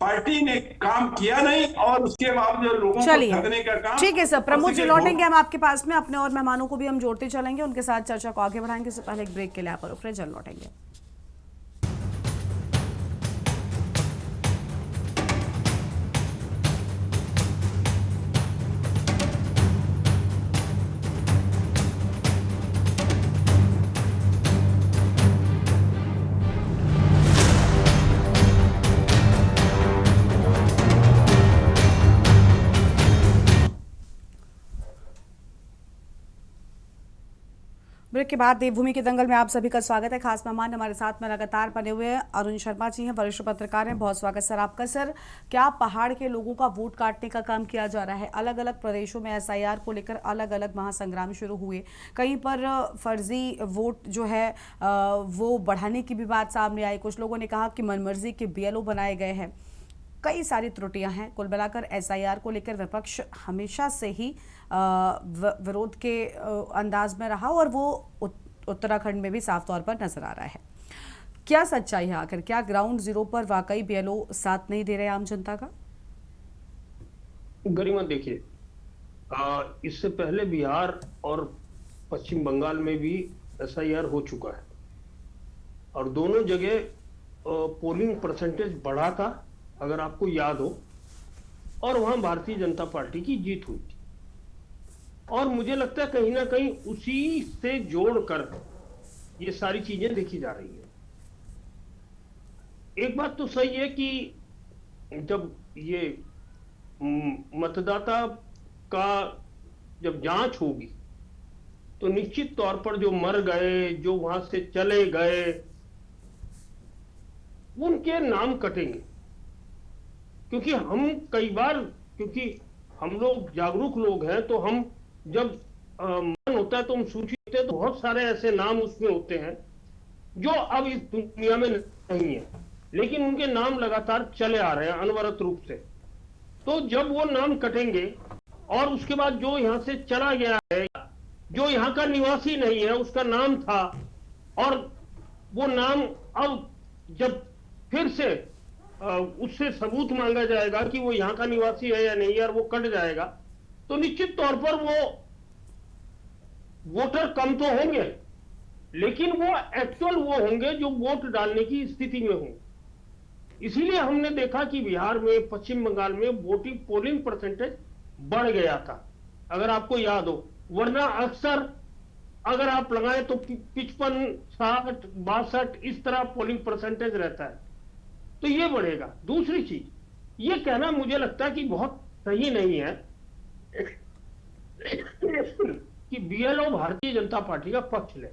पार्टी ने काम किया नहीं और उसके बाद जो लोगों को ठगने का काम। ठीक है सर, प्रमोद जी लौटेंगे हम आपके पास में, अपने और मेहमानों को भी हम जोड़ते चलेंगे, उनके साथ चर्चा को आगे बढ़ाएंगे। इससे पहले एक ब्रेक के लिए आप रुक रहे, जल्द लौटेंगे। ब्रेक के बाद देवभूमि के दंगल में आप सभी का स्वागत है। खास मेहमान हमारे साथ में लगातार बने हुए हैं अरुण शर्मा जी हैं, वरिष्ठ पत्रकार हैं। बहुत स्वागत सर आपका। सर, क्या पहाड़ के लोगों का वोट काटने का काम किया जा रहा है? अलग अलग प्रदेशों में एसआईआर को लेकर अलग अलग महासंग्राम शुरू हुए। कहीं पर फर्जी वोट जो है वो बढ़ाने की भी बात सामने आई। कुछ लोगों ने कहा कि मनमर्जी के बीएलओ बनाए गए हैं। कई सारी त्रुटियां हैं। कुल मिलाकर एसआईआर को लेकर विपक्ष हमेशा से ही विरोध के अंदाज में रहा और वो उत्तराखंड में भी साफ तौर पर नजर आ रहा है। क्या सच्चाई है आखिर? क्या ग्राउंड जीरो पर वाकई बीएलओ साथ नहीं दे रहे आम जनता का? गरिमा, देखिए, इससे पहले बिहार और पश्चिम बंगाल में भी एसआईआर हो चुका है और दोनों जगह पोलिंग परसेंटेज बढ़ा था, अगर आपको याद हो, और वहां भारतीय जनता पार्टी की जीत हुई थी। और मुझे लगता है कहीं ना कहीं उसी से जोड़कर ये सारी चीजें देखी जा रही है। एक बात तो सही है कि जब ये मतदाता का जब जांच होगी तो निश्चित तौर पर जो मर गए, जो वहां से चले गए, उनके नाम कटेंगे। क्योंकि हम कई बार, क्योंकि हम लोग जागरूक लोग हैं, तो हम जब मन होता है तो हम सूची देते हैं, तो बहुत सारे ऐसे नाम उसमें होते हैं जो अब इस दुनिया में नहीं है, लेकिन उनके नाम लगातार चले आ रहे हैं अनवरत रूप से। तो जब वो नाम कटेंगे और उसके बाद जो यहां से चला गया है, जो यहाँ का निवासी नहीं है, उसका नाम था, और वो नाम अब जब फिर से उससे सबूत मांगा जाएगा कि वो यहाँ का निवासी है या नहीं, यार वो कट जाएगा, तो निश्चित तौर पर वो वोटर कम तो होंगे, लेकिन वो एक्चुअल वो होंगे जो वोट डालने की स्थिति में होंगे। इसीलिए हमने देखा कि बिहार में, पश्चिम बंगाल में वोटिंग पोलिंग परसेंटेज बढ़ गया था, अगर आपको याद हो। वरना अक्सर अगर आप लगाएं तो 55, 60, 62 इस तरह पोलिंग परसेंटेज रहता है, तो ये बढ़ेगा। दूसरी चीज, ये कहना मुझे लगता है कि बहुत सही नहीं है कि बीएलओ भारतीय जनता पार्टी का पक्ष ले,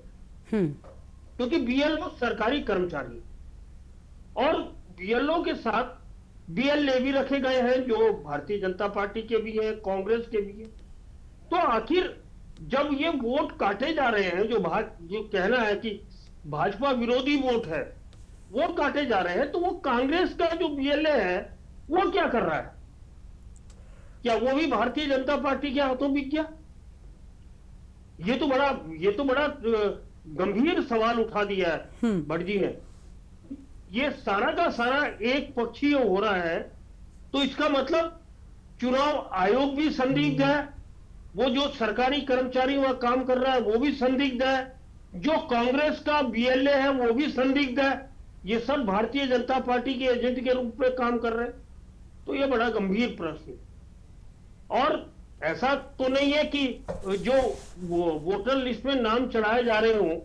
क्योंकि बीएलओ सरकारी कर्मचारी और बीएलओ के साथ बीएलए भी रखे गए हैं जो भारतीय जनता पार्टी के भी हैं, कांग्रेस के भी हैं। तो आखिर जब ये वोट काटे जा रहे हैं, जो कहना है कि भाजपा विरोधी वोट है, वोट काटे जा रहे हैं, तो वो कांग्रेस का जो बीएलए है वो क्या कर रहा है? क्या वो भी भारतीय जनता पार्टी के हाथों बिक गया? ये तो बड़ा गंभीर सवाल उठा दिया है भट्ट जी ने। ये सारा का सारा एक पक्षीय हो रहा है, तो इसका मतलब चुनाव आयोग भी संदिग्ध है, वो जो सरकारी कर्मचारी वहां काम कर रहा है वो भी संदिग्ध है, जो कांग्रेस का बीएलए है वो भी संदिग्ध है। ये सब भारतीय जनता पार्टी के एजेंट के रूप में काम कर रहे हैं। तो ये बड़ा गंभीर प्रश्न है। और ऐसा तो नहीं है कि जो वोटर लिस्ट में नाम चढ़ाए जा रहे हों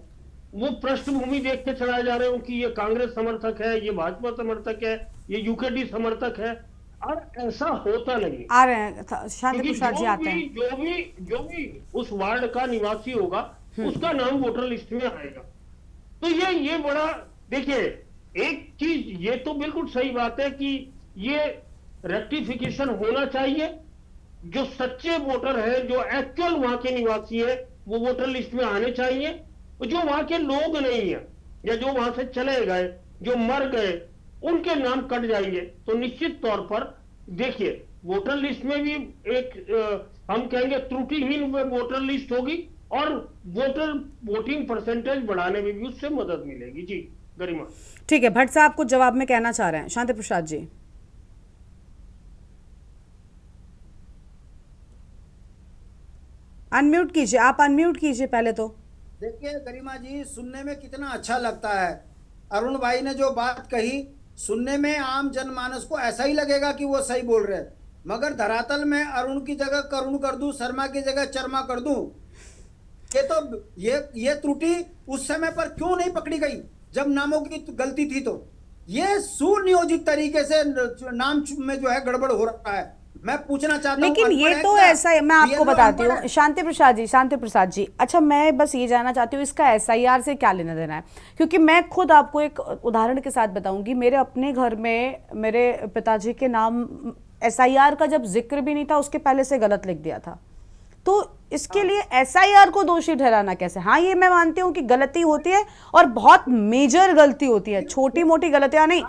वो पृष्ठभूमि देख के चढ़ाए जा रहे हों कि ये कांग्रेस समर्थक है, ये भाजपा समर्थक है, ये यूकेडी समर्थक है, और ऐसा होता नहीं। आ रहे हैं शांति प्रसाद जी, आते हैं। जो भी उस वार्ड का निवासी होगा उसका नाम वोटर लिस्ट में आएगा। तो ये बड़ा, देखिए, एक चीज ये तो बिल्कुल सही बात है कि ये रेक्टिफिकेशन होना चाहिए। जो सच्चे वोटर है, जो एक्चुअल वहां के निवासी है, वो वोटर लिस्ट में आने चाहिए। जो वहां के लोग नहीं है या जो वहां से चले गए, जो मर गए, उनके नाम कट जाएंगे। तो निश्चित तौर पर देखिए, वोटर लिस्ट में भी एक हम कहेंगे त्रुटिहीन वोटर लिस्ट होगी और वोटिंग परसेंटेज बढ़ाने में भी उससे मदद मिलेगी। जी गरिमा। ठीक है, भट्ट साहब कुछ जवाब में कहना चाह रहे हैं। शांति प्रसाद जी। अनम्यूट कीजिए, आप अनम्यूट कीजिए पहले तो। देखिए गरिमा जी, सुनने में कितना अच्छा लगता है। अरुण भाई ने जो बात कही, सुनने में आम जनमानस को ऐसा ही लगेगा कि वो सही बोल रहे हैं, मगर धरातल में अरुण की जगह करुण कर दूं, शर्मा की जगह चर्मा कर दूं, ये त्रुटि उस समय पर क्यों नहीं पकड़ी गई जब नामों की गलती थी? तो ये सुनियोजित तरीके से नाम में जो है गड़बड़ हो रहा है। मैं पूछना चाहता हूँ, लेकिन ये तो ऐसा है, मैं आपको बताती हूँ शांति प्रसाद जी, अच्छा मैं बस ये जानना चाहती हूँ इसका एसआईआर से क्या लेना देना है, क्योंकि मैं खुद आपको एक उदाहरण के साथ बताऊंगी। मेरे अपने घर में मेरे पिताजी के नाम एसआईआर का जब जिक्र भी नहीं था, उसके पहले से गलत लिख दिया था। तो इसके लिए एसआईआर को दोषी ठहराना कैसे? हाँ, ये मैं मानती हूँ कि गलती होती है और बहुत मेजर गलती होती है, छोटी मोटी गलतियां नहीं।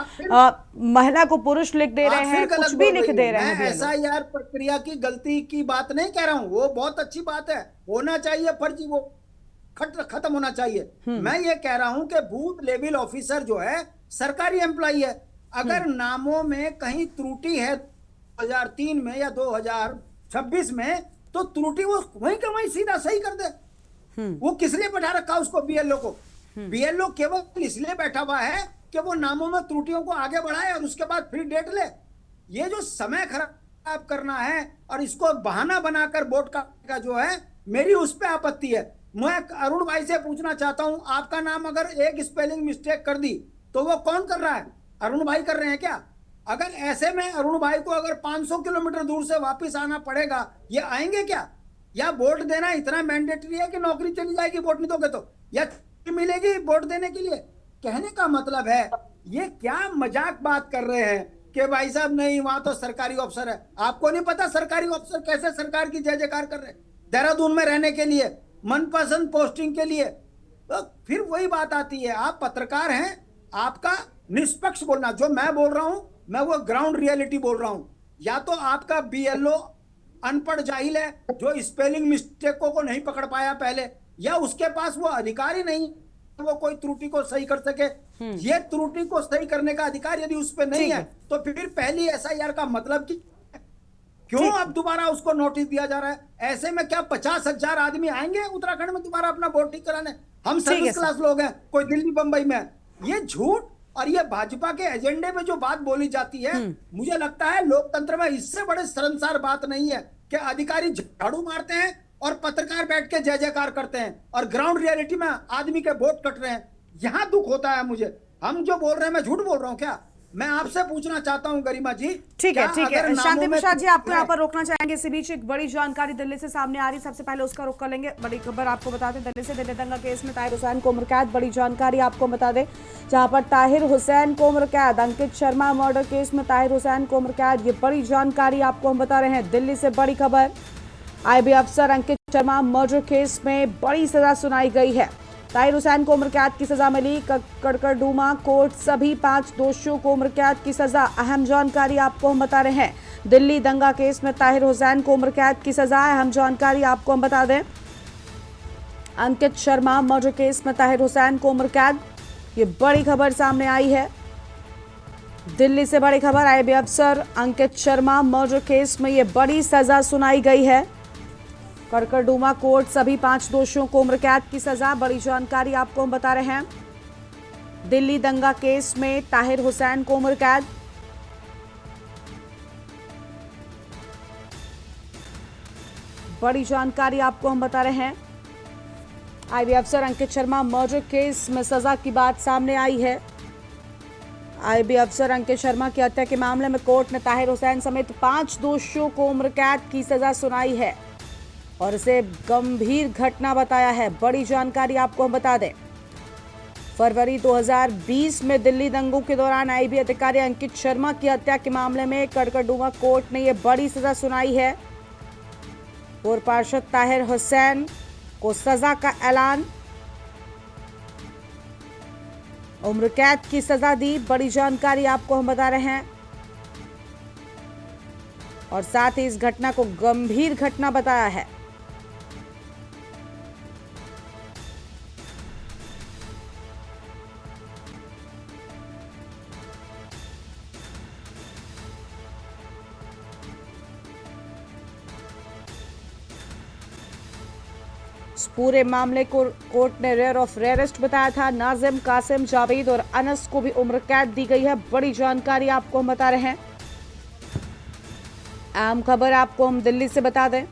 महिला को पुरुष लिख दे रहे हैं, कुछ भी लिख दे रहे हैं। मैं एसआईआर प्रक्रिया की गलती की बात नहीं कह रहा हूँ, वो बहुत अच्छी बात है, होना चाहिए, फर्जी वो खत्म होना चाहिए। मैं ये कह रहा हूँ कि बूथ लेवल ऑफिसर जो है सरकारी एम्प्लॉई है, अगर नामों में कहीं त्रुटि है 2003 में या 2026 में, तो त्रुटि वो वहीं का वहीं सीधा सही कर दे। वो किस लिए बैठा रखा उसको, बीएलओ को? बीएलओ केवल इसलिए बैठा हुआ है कि वो नामों में त्रुटियों को आगे बढ़ाए और उसके बाद फिर डेट ले। ये जो समय खराब करना है और इसको बहाना बनाकर वोट का जो है, मेरी उस पर आपत्ति है। मैं अरुण भाई से पूछना चाहता हूं, आपका नाम अगर एक स्पेलिंग मिस्टेक कर दी तो वो कौन कर रहा है? अरुण भाई कर रहे हैं क्या? अगर ऐसे में अरुण भाई को अगर 500 किलोमीटर दूर से वापस आना पड़ेगा, ये आएंगे क्या? या वोट देना इतना मैंडेटरी है कि नौकरी चली जाएगी वोट नहीं दोगे तो, या मिलेगी वोट देने के लिए? कहने का मतलब है, ये क्या मजाक बात कर रहे हैं कि भाई साहब नहीं, वहां तो सरकारी अफसर है। आपको नहीं पता सरकारी अफसर कैसे सरकार की जय जयकार कर रहे हैं देहरादून में रहने के लिए, मनपसंद पोस्टिंग के लिए? तो फिर वही बात आती है, आप पत्रकार हैं, आपका निष्पक्ष बोलना, जो मैं बोल रहा हूं मैं वो ग्राउंड रियलिटी बोल रहा हूं। या तो आपका बीएलओ अनपढ़ जाहिल है जो स्पेलिंग मिस्टेकों को नहीं पकड़ पाया पहले, या उसके पास वो अधिकार ही नहीं वो कोई त्रुटि को सही कर सके। ये त्रुटि को सही करने का अधिकार यदि उस पर नहीं है तो फिर पहली एसआईआर का मतलब क्यों अब दोबारा उसको नोटिस दिया जा रहा है? ऐसे में क्या 50,000 आदमी आएंगे उत्तराखंड में दोबारा अपना वोट ठीक कराने? हम सर्विस क्लास लोग हैं, कोई दिल्ली बंबई में। ये झूठ और ये भाजपा के एजेंडे में जो बात बोली जाती है, मुझे लगता है लोकतंत्र में इससे बड़े शर्मसार बात नहीं है कि अधिकारी झाड़ू मारते हैं और पत्रकार बैठ के जय जयकार करते हैं और ग्राउंड रियलिटी में आदमी के वोट कट रहे हैं। यहां दुख होता है मुझे। हम जो बोल रहे हैं, मैं झूठ बोल रहा हूं क्या? मैं आपसे पूछना चाहता हूं गरिमा जी। ठीक है शांति प्रसाद जी, आपको यहाँ पर रोकना चाहेंगे। इसी बीच एक बड़ी जानकारी दिल्ली से सामने आ रही, सबसे पहले उसका रुख कर लेंगे। बड़ी खबर आपको बता दें दिल्ली से, दिल्ली दंगा केस में ताहिर हुसैन को उम्र कैद। बड़ी जानकारी आपको बता दें, जहां पर ताहिर हुसैन को उम्र कैद, अंकित शर्मा मर्डर केस में ताहिर हुसैन को उम्र कैद। ये बड़ी जानकारी आपको हम बता रहे हैं। दिल्ली से बड़ी खबर, आईबी अफसर अंकित शर्मा मर्डर केस में बड़ी सजा सुनाई गई है। ताहिर हुसैन को उम्र कैद की सजा मिली। कड़कड़डूमा कोर्ट सभी 5 दोषियों को उम्र कैद की सजा। अहम जानकारी आपको हम बता रहे हैं, दिल्ली दंगा केस में ताहिर हुसैन को उम्र कैद की सजा। अहम जानकारी आपको हम बता दें, अंकित शर्मा मर्डर केस में ताहिर हुसैन को उम्र कैद। ये बड़ी खबर सामने आई है दिल्ली से। बड़ी खबर, आईबी अफसर अंकित शर्मा मर्डर केस में ये बड़ी सजा सुनाई गई है। कड़कड़डूमा कोर्ट सभी 5 दोषियों को उम्र कैद की सजा। बड़ी जानकारी आपको हम बता रहे हैं, दिल्ली दंगा केस में ताहिर हुसैन को उम्र कैद। बड़ी जानकारी आपको हम बता रहे हैं, आईबी अफसर अंकित शर्मा मर्डर केस में सजा की बात सामने आई है। आईबी अफसर अंकित शर्मा की हत्या के मामले में कोर्ट ने ताहिर हुसैन समेत 5 दोषियों को उम्र कैद की सजा सुनाई है और इसे गंभीर घटना बताया है। बड़ी जानकारी आपको हम बता दें, फरवरी 2020 में दिल्ली दंगों के दौरान आईबी अधिकारी अंकित शर्मा की हत्या के मामले में कड़कड़डूमा कोर्ट ने यह बड़ी सजा सुनाई है। पूर्व पार्षद ताहिर हुसैन को सजा का ऐलान, उम्र कैद की सजा दी। बड़ी जानकारी आपको हम बता रहे हैं और साथ ही इस घटना को गंभीर घटना बताया है। पूरे मामले को कोर्ट ने रेयर ऑफ रेयरेस्ट बताया था। नाजिम, कासिम, जावेद और अनस को भी उम्र कैद दी गई है। बड़ी जानकारी आपको हम बता रहे हैं। अहम खबर आपको हम दिल्ली से बता दें,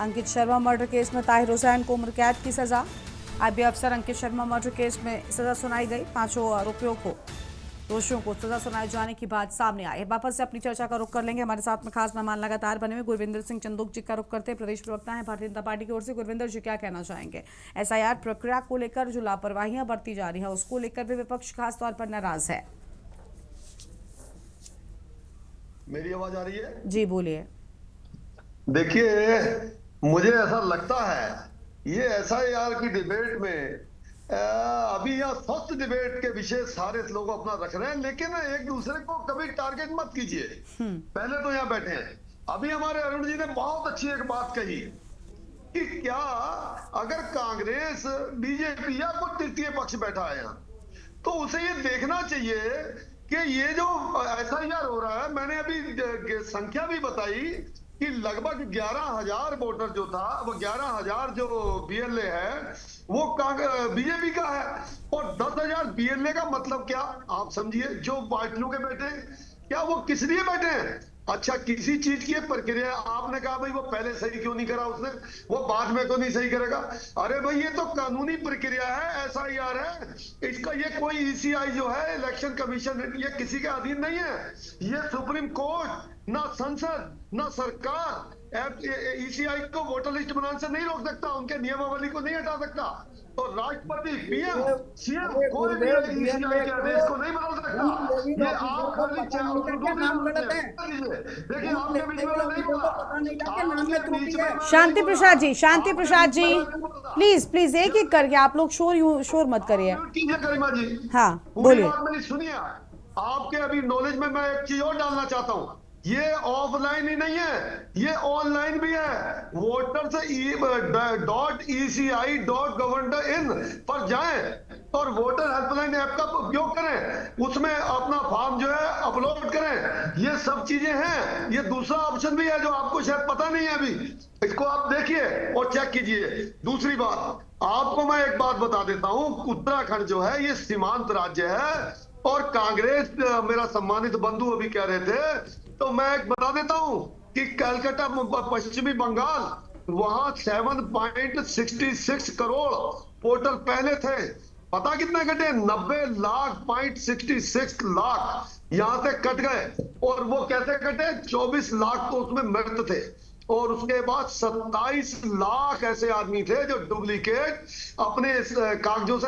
अंकित शर्मा मर्डर केस में ताहिर हुसैन को उम्र कैद की सजा। आईबी अफसर अंकित शर्मा मर्डर केस में सजा सुनाई गई। 5 आरोपियों को दोषियों को सजा सुनाए जाने की बात सामने आई है। वापस से अपनी चर्चा का रुख कर लेंगे। हमारे साथ में खास मेहमान लगातार बने हुए गुरविंदर सिंह चंदोक जी का रुख करते हैं, प्रदेश प्रवक्ता हैं भारतीय जनता पार्टी की ओर से। गुरविंदर जी, क्या कहना चाहेंगे? एसआईआर प्रक्रिया को लेकर जो लापरवाहियां बरती जा रही है उसको लेकर भी विपक्ष खास तौर पर नाराज है। मेरी आवाज आ रही है? जी बोलिए। देखिए, मुझे ऐसा लगता है ये एसआईआर की डिबेट में अभी यहाँ स्वस्थ डिबेट के विषय सारे लोग अपना रख रहे हैं, लेकिन एक दूसरे को कभी टारगेट मत कीजिए। पहले तो यहाँ बैठे हैं। अभी हमारे अरुण जी ने बहुत अच्छी एक बात कही कि क्या अगर कांग्रेस, बीजेपी या कोई तृतीय पक्ष बैठा है यहाँ, तो उसे ये देखना चाहिए कि ये जो एसआईआर हो रहा है, मैंने अभी संख्या भी बताई कि लगभग 11,000 वोटर जो था, वो 11,000 जो बीएलए है वो बीजेपी का है, और 10,000 बीएलए का मतलब क्या आप समझिए, जो पार्टियों के बैठे, क्या वो किस लिए बैठे हैं? अच्छा, किसी चीज की प्रक्रिया, आपने कहा भाई वो पहले सही क्यों नहीं करा उसने, वो बाद में क्यों नहीं सही करेगा? अरे भाई ये तो कानूनी प्रक्रिया है, एसआईआर है, इसका ये कोई ईसीआई जो है, इलेक्शन कमीशन, ये किसी के अधीन नहीं है। ये सुप्रीम कोर्ट, ना संसद, ना सरकार ईसीआई को वोटर लिस्ट बनाने से नहीं रोक सकता, उनके नियमावली को नहीं हटा सकता। तो राष्ट्रपति, पीएम, सीएम कोई भी ईसीआई के आदेश को नहीं बदल सकता। ये आप खाली देखिए, आपके बीच में नहीं बोला। शांति प्रसाद जी, शांति प्रसाद जी, प्लीज प्लीज एक एक करके आप लोग शोर मत करिए। गरिमा जी, हाँ बोलिए। बोलिए। मेरी सुनिए, आपके अभी नॉलेज में मैं एक चीज और डालना चाहता हूँ। ये ऑफलाइन ही नहीं है, ये ऑनलाइन भी है। वोटर से .eci.gov.in पर जाएं और वोटर हेल्पलाइन ऐप का उपयोग करें, उसमें अपना फॉर्म जो है अपलोड करें। ये सब चीजें हैं। ये दूसरा ऑप्शन भी है जो आपको शायद पता नहीं है अभी, इसको आप देखिए और चेक कीजिए। दूसरी बात, आपको मैं एक बात बता देता हूं, उत्तराखंड जो है ये सीमांत राज्य है, और कांग्रेस, मेरा सम्मानित बंधु अभी कह रहे थे, तो मैं एक बता देता हूं कि कलकत्ता, पश्चिमी बंगाल, वहां 7.66 करोड़ वोटर पहले थे। पता कितने कटे? 90,66 लाख यहां से कट गए। और वो कैसे कटे? 24 लाख तो उसमें मृत थे, और उसके बाद 27 लाख ऐसे आदमी थे जो डुप्लीकेट अपने कागजों से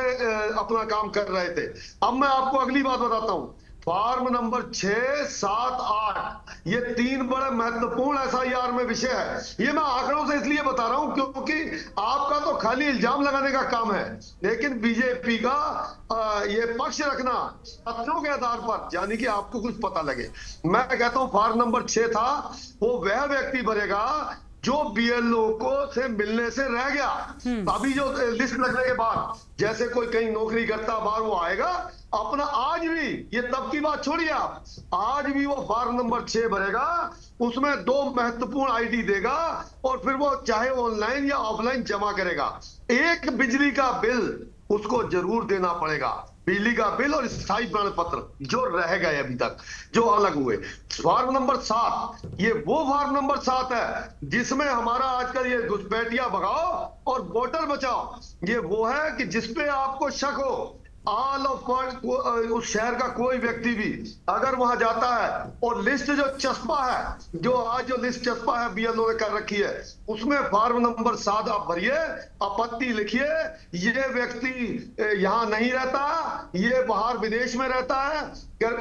अपना काम कर रहे थे। अब मैं आपको अगली बात बताता हूं। फॉर्म नंबर 6, 7, 8, ये 3 बड़े महत्वपूर्ण एसआईआर में विषय है। ये मैं आंकड़ों से इसलिए बता रहा हूं क्योंकि आपका तो खाली इल्जाम लगाने का काम है, लेकिन बीजेपी का ये पक्ष रखना तथ्यों के आधार पर, यानी कि आपको कुछ पता लगे। मैं कहता हूं फॉर्म नंबर 6 था, वो वह व्यक्ति भरेगा जो बीएलओ को से मिलने से रह गया। अभी जो लिस्ट लगने के बाद, जैसे कोई कहीं नौकरी करता बाहर, वो आएगा अपना, आज भी, ये तब की बात छोड़िए आप, आज भी वो फॉर्म नंबर 6 भरेगा, उसमें 2 महत्वपूर्ण आईडी देगा, और फिर वो चाहे ऑनलाइन या ऑफलाइन जमा करेगा। एक बिजली का बिल उसको जरूर देना पड़ेगा, बिजली का बिल और स्थायी प्रमाण पत्र जो रह गए अभी तक, जो अलग हुए। फॉर्म नंबर 7, ये वो फॉर्म नंबर 7 है जिसमें हमारा आजकल ये घुसपैठिया भगाओ और वोटर बचाओ, ये वो है कि जिसपे आपको शक हो, ऑल ऑफ उस शहर का कोई व्यक्ति भी अगर वहां जाता है और लिस्ट जो चस्पा है, जो आज जो लिस्ट चस्पा है बीएलओ ने कर रखी है, उसमें फॉर्म नंबर 7 आप भरिए, आपत्ति लिखिए, ये व्यक्ति यहाँ नहीं रहता, ये बाहर विदेश में रहता है,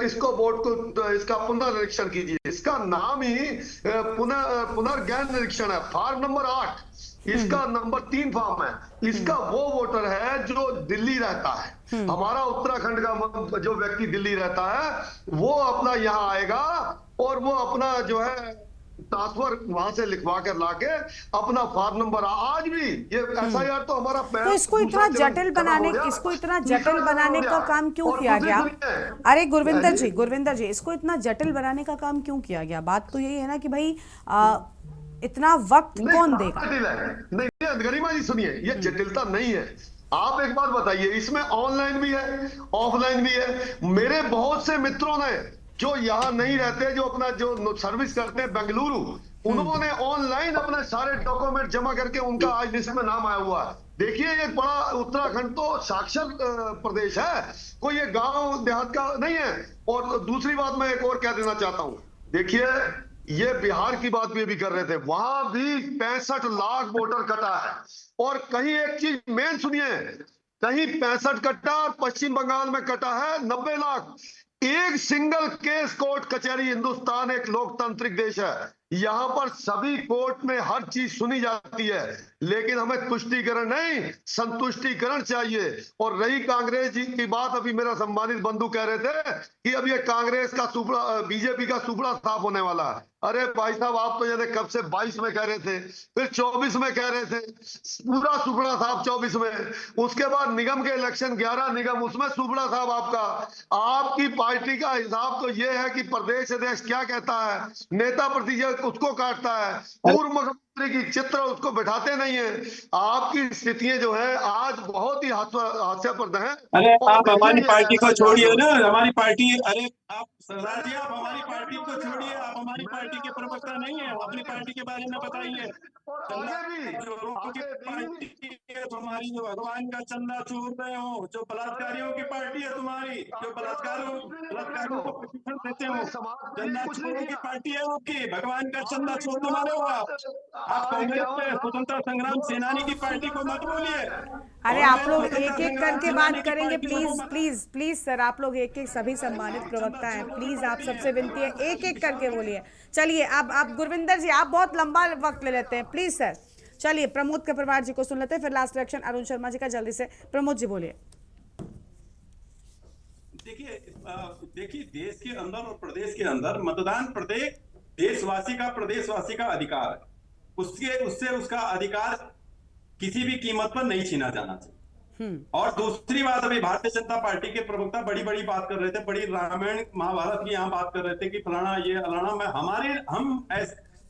इसको वोट को, इसका पुनर्निरीक्षण कीजिए। इसका नाम ही पुनर्गैन निरीक्षण है। फॉर्म नंबर 8, इसका नंबर 3 फॉर्म है। इसका वो वोटर है जो दिल्ली रहता है। हमारा उत्तराखंड का जो व्यक्ति दिल्ली रहता है, वो अपना यहाँ आएगा और वो अपना जो है ट्रांसफर वहां से लिखवा कर लाके अपना फॉर्म नंबर, आज भी ये एसआईआर तो हमारा तो इसको इतना जटिल बनाने का काम क्यों किया गया? अरे गुरविंदर जी, इसको इतना जटिल बनाने का काम क्यों किया गया? बात तो यही है ना कि भाई इतना वक्त कौन देगा? नहीं गरिमा जी सुनिए, ये जटिलता नहीं है। आप एक बात बताइए, इसमें ऑनलाइन भी है, ऑफलाइन भी है। मेरे बहुत से मित्रों ने जो यहाँ नहीं रहते, जो अपना जो सर्विस करते हैं बेंगलुरु, उन्होंने ऑनलाइन अपने सारे डॉक्यूमेंट जमा करके उनका आज लिस्ट में नाम आया हुआ है। देखिए ये बड़ा उत्तराखंड तो साक्षर प्रदेश है, कोई ये गांव देहात का नहीं है। और दूसरी बात मैं एक और कह देना चाहता हूं, देखिए ये बिहार की बात भी कर रहे थे, वहां भी 65 लाख वोटर कटा है। और कहीं एक चीज मेन सुनिए, कहीं 65 कटा और पश्चिम बंगाल में कटा है 90 लाख। एक सिंगल केस कोर्ट कचहरी। हिंदुस्तान एक लोकतांत्रिक देश है, यहाँ पर सभी कोर्ट में हर चीज सुनी जाती है, लेकिन हमें तुष्टीकरण नहीं संतुष्टीकरण चाहिए। और रही कांग्रेस जी की बात, अभी मेरा सम्मानित बंधु कह रहे थे कि अब ये कांग्रेस का सुपड़ा, बीजेपी का सुपड़ा साफ होने वाला है। अरे भाई साहब, आप तो ये कब से 22 में कह रहे थे, फिर 24 में कह रहे थे, पूरा सुपड़ा साहब 24 में, उसके बाद निगम के इलेक्शन 11 निगम, उसमें सुपड़ा साहब आपका। आपकी पार्टी का हिसाब तो ये है कि प्रदेश अध्यक्ष क्या कहता है, नेता प्रतिनिधि उसको काटता है, पूर्व मुख्यमंत्री की चित्र उसको बैठाते नहीं है। आपकी स्थितियां जो है आज बहुत ही हास्यास्पद हैं। अरे आप हमारी पार्टी को छोड़िए ना, हमारी पार्टी, अरे आप सरदार जी आप हमारी पार्टी को छोड़िए, आप हमारी पार्टी के प्रवक्ता नहीं है, अपनी पार्टी के बारे में बताइए। तुम्हारी जो भगवान का चंदा चूर रहे हो, जो बलात्कारियों की पार्टी है तुम्हारी, जो बलात्कारियों को प्रशिक्षण देते हो, चंदा चोरों की पार्टी है आपकी, भगवान का चंदा चोर तुम्हारे हो। आप कांग्रेस के स्वतंत्रता संग्राम सेनानी की पार्टी को मत बोलिए। अरे आप लोग एक एक करके बात करेंगे, प्लीज प्लीज प्लीज सर, आप लोग एक एक, सभी सम्मानित प्रवक्ता हैं, प्लीज आप सबसे विनती है एक एक करके बोलिए। चलिए अब आप गुरविंदर जी, आप बहुत लंबा वक्त ले लेते हैं, प्लीज सर। चलिए प्रमोद कपरवार जी को सुन लेते हैं, फिर लास्ट रिएक्शन अरुण शर्मा जी का। जल्दी से प्रमोद जी बोलिए। देखिए देश के अंदर और प्रदेश के अंदर मतदान प्रत्येक देशवासी का, प्रदेशवासी का अधिकार है। उससे उसका अधिकार किसी भी कीमत पर नहीं छीना जाना चाहिए। और दूसरी बात, अभी भारतीय जनता पार्टी के प्रवक्ता बड़ी बड़ी बात कर रहे थे, बड़ी रामायण महाभारत की यहाँ बात कर रहे थे कि फलाना ये फलाना। मैं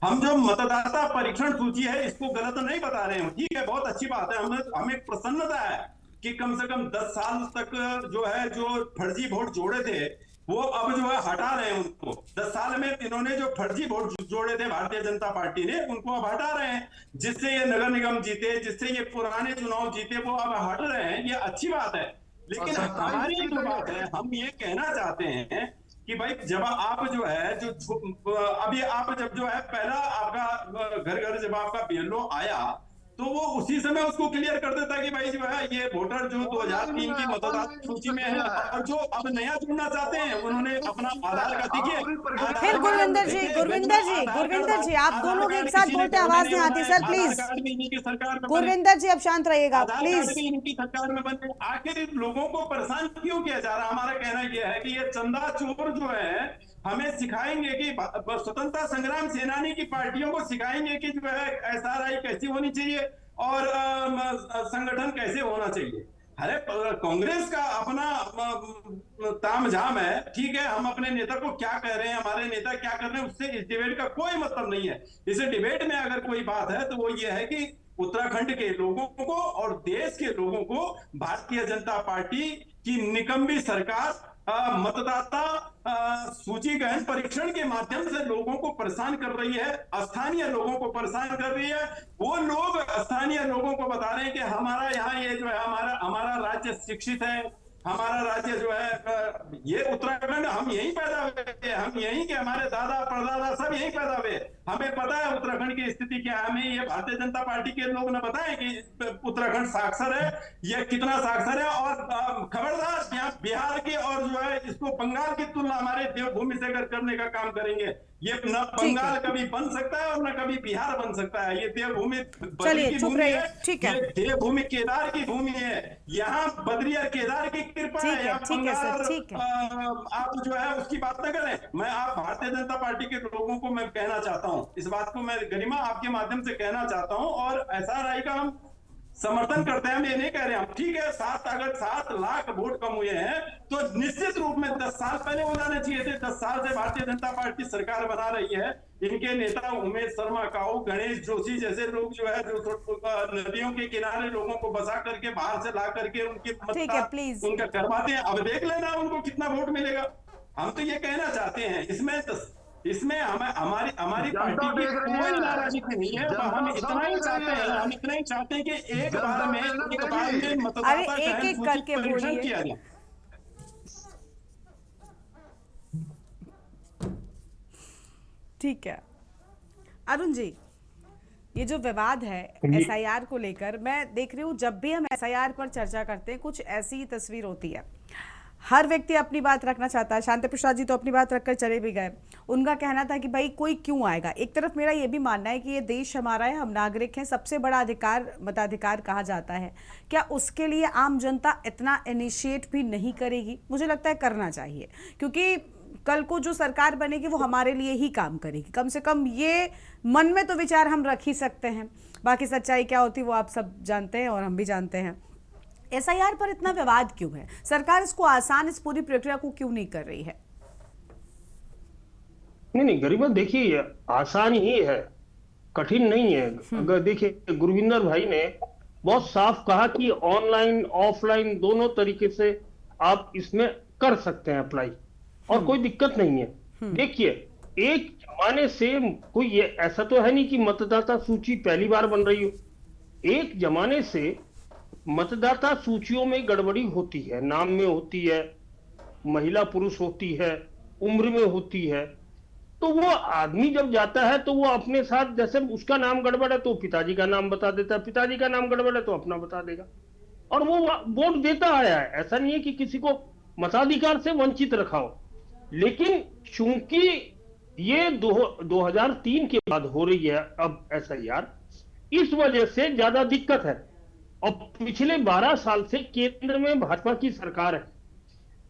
हम जो मतदाता परीक्षण सूची है इसको गलत नहीं बता रहे हैं, ठीक है, बहुत अच्छी बात है। हमें प्रसन्नता है कि कम से कम 10 साल तक जो है जो फर्जी वोट जोड़े थे वो अब जो है हटा रहे हैं उनको। 10 साल में इन्होंने जो फर्जी वोट जोड़े थे भारतीय जनता पार्टी ने, उनको अब हटा रहे हैं, जिससे ये नगर निगम जीते, जिससे ये पुराने चुनाव जीते, वो अब हट रहे हैं, ये अच्छी बात है। लेकिन हमारी जो बात है, हम ये कहना चाहते हैं कि भाई जब आप जो है अभी आप जब जो है पहला आपका घर जब आपका BLO आया तो वो उसी समय उसको क्लियर कर देता कि भाई जो है ये वोटर जो 2003 की मतदाता सूची में है, और जो अब नया जुड़ना चाहते हैं उन्होंने अपना आधार कार्ड, देखिए फिर गुरविंदर जी आप दोनों एक साथ बोलते, आवाज नहीं आती सर, प्लीज गुरविंदर जी अब शांत रहिएगा प्लीज। इनकी सरकार में बने, आखिर लोगों को परेशान क्यों किया जा रहा है? हमारा कहना यह है कि ये चंदा चोर जो है हमें सिखाएंगे कि स्वतंत्रता संग्राम सेनानी की पार्टियों को सिखाएंगे कि जो है SRI कैसी होनी चाहिए और संगठन कैसे होना चाहिए। अरे कांग्रेस का अपना तामझाम है, ठीक है, हम अपने नेता को क्या कह रहे हैं, हमारे नेता क्या कर रहे हैं, उससे इस डिबेट का कोई मतलब नहीं है। इस डिबेट में अगर कोई बात है तो वो ये है कि उत्तराखंड के लोगों को और देश के लोगों को भारतीय जनता पार्टी की निकम्मी सरकार मतदाता सूची गहन परीक्षण के माध्यम से लोगों को परेशान कर रही है, स्थानीय लोगों को परेशान कर रही है। वो लोग स्थानीय लोगों को बता रहे हैं कि हमारा यहाँ ये जो है हमारा राज्य शिक्षित है, हमारा राज्य जो है ये उत्तराखंड, हम यहीं पैदा हुए, हम यहीं के, हमारे दादा परदादा सब यहीं पैदा हुए, हमें पता है उत्तराखंड की स्थिति क्या है। हमें ये भारतीय जनता पार्टी के लोग न बताएं कि उत्तराखंड साक्षर है, ये कितना साक्षर है। और खबरदार यहाँ बिहार के और जो है इसको बंगाल की तुलना हमारे देवभूमि से अगर करने का काम करेंगे, ये न बंगाल कभी बन सकता है और न कभी बिहार बन सकता है। ये देवभूमि बद्री की भूमि है, ठीक है, देवभूमि केदार की भूमि है, यहाँ बद्री और केदार की कृपा है, यहाँ बंगाल आप जो है उसकी बात न करें। मैं आप भारतीय जनता पार्टी के लोगों को मैं कहना चाहता हूँ, इस बात को मैं गरिमा आपके माध्यम से कहना चाहता हूँ, और SRI का हम समर्थन करते हैं, हम ये नहीं कह रहे हैं, ठीक है, अगर 7 लाख वोट कम हुए हैं तो निश्चित रूप में 10 साल पहले हो जाने चाहिए थे। 10 साल से भारतीय जनता पार्टी सरकार बना रही है, इनके नेता उमेश शर्मा काऊ, गणेश जोशी जैसे लोग जो है जो नदियों के किनारे लोगों को बसा करके बाहर से ला करके उनके उनका करवाते हैं। अब देख लेना उनको कितना वोट मिलेगा। हम तो ये कहना चाहते हैं, इसमें इसमें हमारी हमारी पार्टी की कोई नाराजगी नहीं है। हम इतना ही चाहते हैं कि एक बार में मतदाता एक एक करके परीक्षण किया जाए। ठीक है अरुण जी, ये जो विवाद है एसआईआर को लेकर, मैं देख रही हूँ जब भी हम एसआईआर पर चर्चा करते हैं कुछ ऐसी तस्वीर होती है, हर व्यक्ति अपनी बात रखना चाहता है। शांति प्रसाद जी तो अपनी बात रखकर चले भी गए। उनका कहना था कि भाई कोई क्यों आएगा। एक तरफ मेरा ये भी मानना है कि ये देश हमारा है, हम नागरिक हैं, सबसे बड़ा अधिकार मताधिकार कहा जाता है। क्या उसके लिए आम जनता इतना इनिशिएट भी नहीं करेगी? मुझे लगता है करना चाहिए, क्योंकि कल को जो सरकार बनेगी वो हमारे लिए ही काम करेगी। कम से कम ये मन में तो विचार हम रख ही सकते हैं। बाकी सच्चाई क्या होती है वो आप सब जानते हैं और हम भी जानते हैं। एसआईआर पर इतना विवाद क्यों है? सरकार इसको आसान, इस पूरी प्रक्रिया को क्यों नहीं कर रही है? नहीं गरिमा, देखिए आसान ही है, कठिन नहीं है। अगर देखिए गुरविंदर भाई ने बहुत साफ कहा कि ऑनलाइन ऑफलाइन दोनों तरीके से आप इसमें कर सकते हैं अप्लाई, और कोई दिक्कत नहीं है। देखिए एक जमाने से कोई ये ऐसा तो है नहीं कि मतदाता सूची पहली बार बन रही हो। एक जमाने से मतदाता सूचियों में गड़बड़ी होती है, नाम में होती है, महिला पुरुष होती है, उम्र में होती है। तो वो आदमी जब जाता है तो वो अपने साथ, जैसे उसका नाम गड़बड़ है तो पिताजी का नाम बता देता है, पिताजी का नाम गड़बड़ है तो अपना बता देगा, और वो वोट देता आया है। ऐसा नहीं है कि किसी को मताधिकार से वंचित रखा हो। लेकिन चूंकि ये 2003 के बाद हो रही है अब एसआईआर, इस वजह से ज्यादा दिक्कत है। और पिछले 12 साल से केंद्र में भाजपा की सरकार है,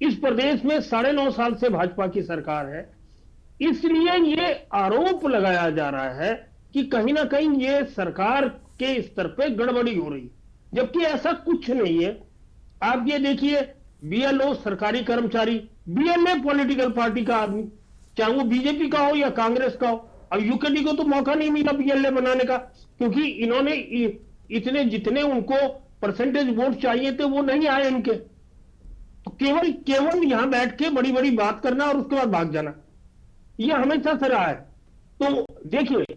इस प्रदेश में 9.5 साल से भाजपा की सरकार है। इसलिए ये आरोप लगाया जा रहा है कि कहीं ना कहीं ये सरकार के स्तर पे गड़बड़ी हो रही है, जबकि ऐसा कुछ नहीं है। आप ये देखिए, बीएलओ सरकारी कर्मचारी, बीएलए पॉलिटिकल पार्टी का आदमी, चाहे वो बीजेपी का हो या कांग्रेस का हो। अब यूकेडी को तो मौका नहीं मिला बीएलए बनाने का, क्योंकि इन्होंने इतने जितने उनको परसेंटेज वोट चाहिए थे वो नहीं आए इनके। तो केवल यहां बैठ के बड़ी बड़ी बात करना और उसके बाद भाग जाना, यह हमेशा से रहा है। तो देखिए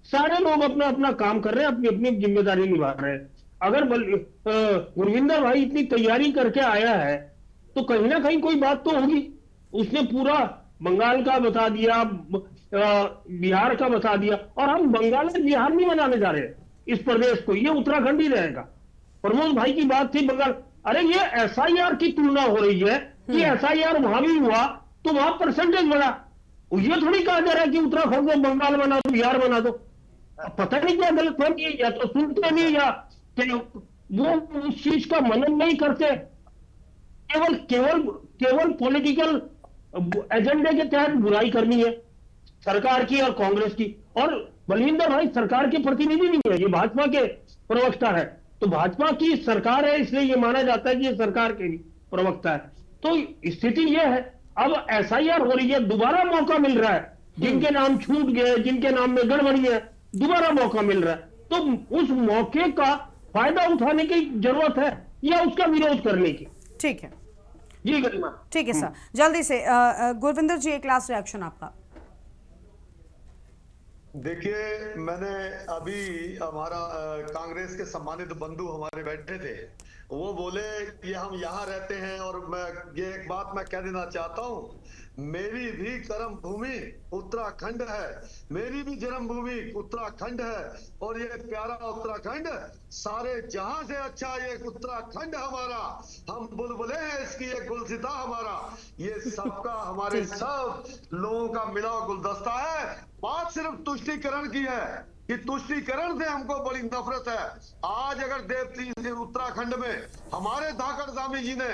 सारे लोग अपना अपना काम कर रहे हैं, अपनी अपनी जिम्मेदारी निभा रहे हैं। अगर गुरविंदर भाई इतनी तैयारी करके आया है तो कहीं ना कहीं कोई बात तो होगी। उसने पूरा बंगाल का बता दिया, बिहार का बता दिया, और हम बंगाल और बिहार नहीं बनाने जा रहे हैं इस प्रदेश को, ये उत्तराखंड ही रहेगा। प्रमोद भाई की बात थी बंगाल, अरे ये एसआईआर की तुलना हो रही है कि एसआईआर वहां भी हुआ तो वहां परसेंटेज बढ़ा। ये थोड़ी कहा जा रहा है कि उत्तराखंड को बंगाल बना दो, बिहार बना दो। पता नहीं क्या गलतफहमी है, या तो सुनते नहीं या वो उस चीज का मनन नहीं करते। केवल पॉलिटिकल एजेंडे के तहत बुराई करनी है सरकार की और कांग्रेस की। और बलविंदर भाई सरकार के प्रतिनिधि नहीं है, ये भाजपा के प्रवक्ता है। तो भाजपा की सरकार है इसलिए ये माना जाता है कि ये सरकार के भी प्रवक्ता है। तो स्थिति ये है, अब एसआईआर हो रही है, दोबारा मौका मिल रहा है। जिनके नाम छूट गए, जिनके नाम में गड़बड़ी है, दोबारा मौका मिल रहा है। तो उस मौके का फायदा उठाने की जरूरत है या उसका विरोध करने की? ठीक है जी गरिमा। ठीक है सर, जल्दी से गुरविंदर जी एक लास्ट रिएक्शन आपका। देखिए, मैंने अभी हमारा कांग्रेस के सम्मानित बंधु हमारे बैठे थे, वो बोले कि हम यहाँ रहते हैं, और मैं ये एक बात मैं कह देना चाहता हूँ, मेरी भी कर्म भूमि उत्तराखंड है, मेरी भी जन्मभूमि उत्तराखंड है, और ये प्यारा उत्तराखंड सारे जहां से अच्छा ये उत्तराखंड हमारा, हम बुलबुले हैं इसकी, ये गुलसिता हमारा, ये सबका हमारे सब लोगों का मिला गुलदस्ता है। बात सिर्फ तुष्टीकरण की है कि तुष्टीकरण से हमको बड़ी नफरत है। आज अगर देवती उत्तराखंड में हमारे धाकड़ स्वामी जी ने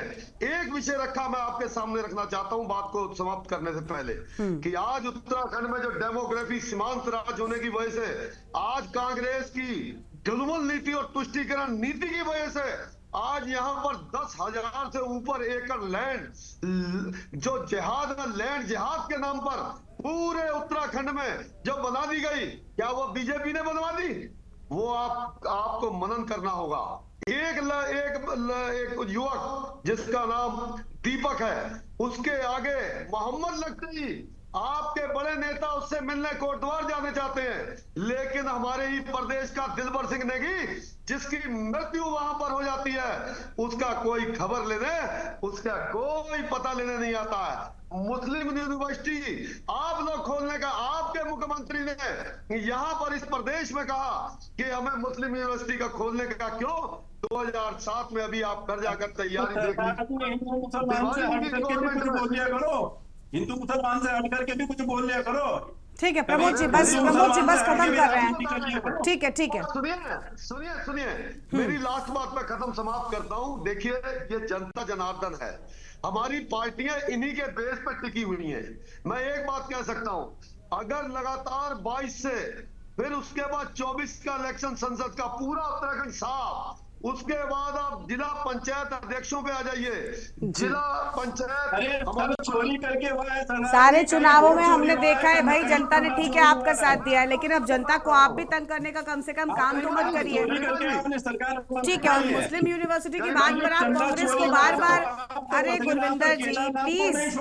एक विषय रखा, मैं आपके सामने रखना चाहता हूं बात को समाप्त करने से पहले, कि आज उत्तराखंड में जो डेमोग्राफी सीमांत राज होने की वजह से, आज कांग्रेस की ढुलमुल नीति और तुष्टीकरण नीति की वजह से आज यहाँ पर 10,000 से ऊपर एकड़ लैंड जो जिहाद में लैंड जिहाद के नाम पर पूरे उत्तराखंड में जो बना दी गई, क्या वो बीजेपी ने बनवा दी? वो आपको मनन करना होगा। एक युवक जिसका नाम दीपक है, उसके आगे मोहम्मद लगते ही आपके बड़े नेता उससे मिलने कोटद्वार जाने चाहते हैं, लेकिन हमारे ही प्रदेश का दिलबर सिंह नेगी, जिसकी मृत्यु वहां पर हो जाती है, उसका कोई खबर लेने, उसका कोई पता लेने नहीं आता है। मुस्लिम यूनिवर्सिटी आप लोग खोलने का आपके मुख्यमंत्री ने यहां पर इस प्रदेश में कहा कि हमें मुस्लिम यूनिवर्सिटी का खोलने का क्यों 2007 में अभी आप घर जाकर तैयारी देख हिंदू मुसलमान से हट करके भी कुछ बोल लिया करो, हिंदू मुसलमान से हट करके भी कुछ बोल लिया करो। ठीक है प्रमोद जी, बस खत्म कर रहे हैं। ठीक है सुनिए मेरी लास्ट बात मैं खत्म समाप्त करता हूं। देखिए, ये जनता जनार्दन है, हमारी पार्टियां इन्हीं के बेस पर टिकी हुई हैं। मैं एक बात कह सकता हूं, अगर लगातार 22 से फिर उसके बाद 24 का इलेक्शन संसद का पूरा उत्तराखंड साफ, उसके बाद आप जिला पंचायत अध्यक्षों पे आ जाइए। जिला पंचायत चोरी करके सारे चुनावों में हमने देखा है भाई, जनता ने ठीक है आपका साथ दिया है, लेकिन अब जनता को आप भी तंग करने का कम से कम काम तो मत करिए। ठीक है, और मुस्लिम यूनिवर्सिटी की बात पर आप कांग्रेस को बार बार, अरे गुरविंदर जी प्लीज,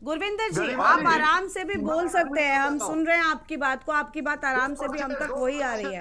गुरविंदर जी आप आराम से भी बोल सकते हैं, हम सुन रहे हैं आपकी बात को, आपकी बात आराम से भी हम तक वही आ रही है।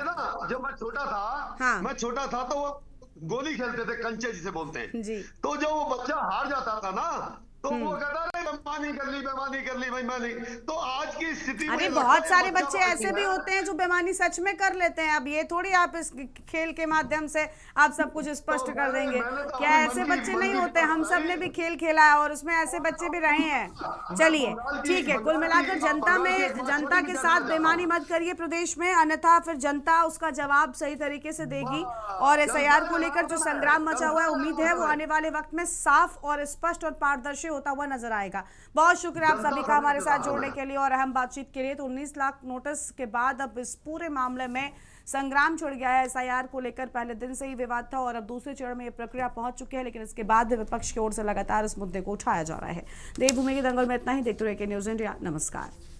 जब मैं छोटा था, हाँ मैं छोटा था तो वो गोली खेलते थे, कंचे जिसे बोलते हैं जी। तो जो वो बच्चा हार जाता था ना, तो वो कहता है बेईमानी कर ली बेईमानी। तो आज की स्थिति अरे बहुत सारे बच्चे ऐसे भी होते हैं जो बेईमानी सच में कर लेते हैं। अब ये थोड़ी आप इस खेल के माध्यम से आप सब कुछ स्पष्ट कर देंगे, क्या ऐसे बच्चे नहीं होते? हम सब ने भी खेल खेला है और उसमें ऐसे बच्चे भी रहे हैं। चलिए ठीक है, कुल मिलाकर जनता के साथ बेईमानी मत करिए प्रदेश में, अन्यथा फिर जनता उसका जवाब सही तरीके से देगी। और SIR को लेकर जो संग्राम मचा हुआ है, उम्मीद है वो आने वाले वक्त में साफ और स्पष्ट और पारदर्शी होता हुआ नजर आएगा। बहुत शुक्रिया आप सभी का हमारे साथ जोड़ने के लिए और अहम बातचीत के लिए। तो 19 लाख नोटिस के बाद अब इस पूरे मामले में संग्राम छिड़ गया है। SIR को लेकर पहले दिन से ही विवाद था और अब दूसरे चरण में ये प्रक्रिया पहुंच चुकी है, लेकिन इसके बाद विपक्ष की ओर से लगातार इस मुद्दे को उठाया जा रहा है। देवभूमि के दंगल में इतना ही। देखते रहिए न्यूज़ इंडिया। नमस्कार।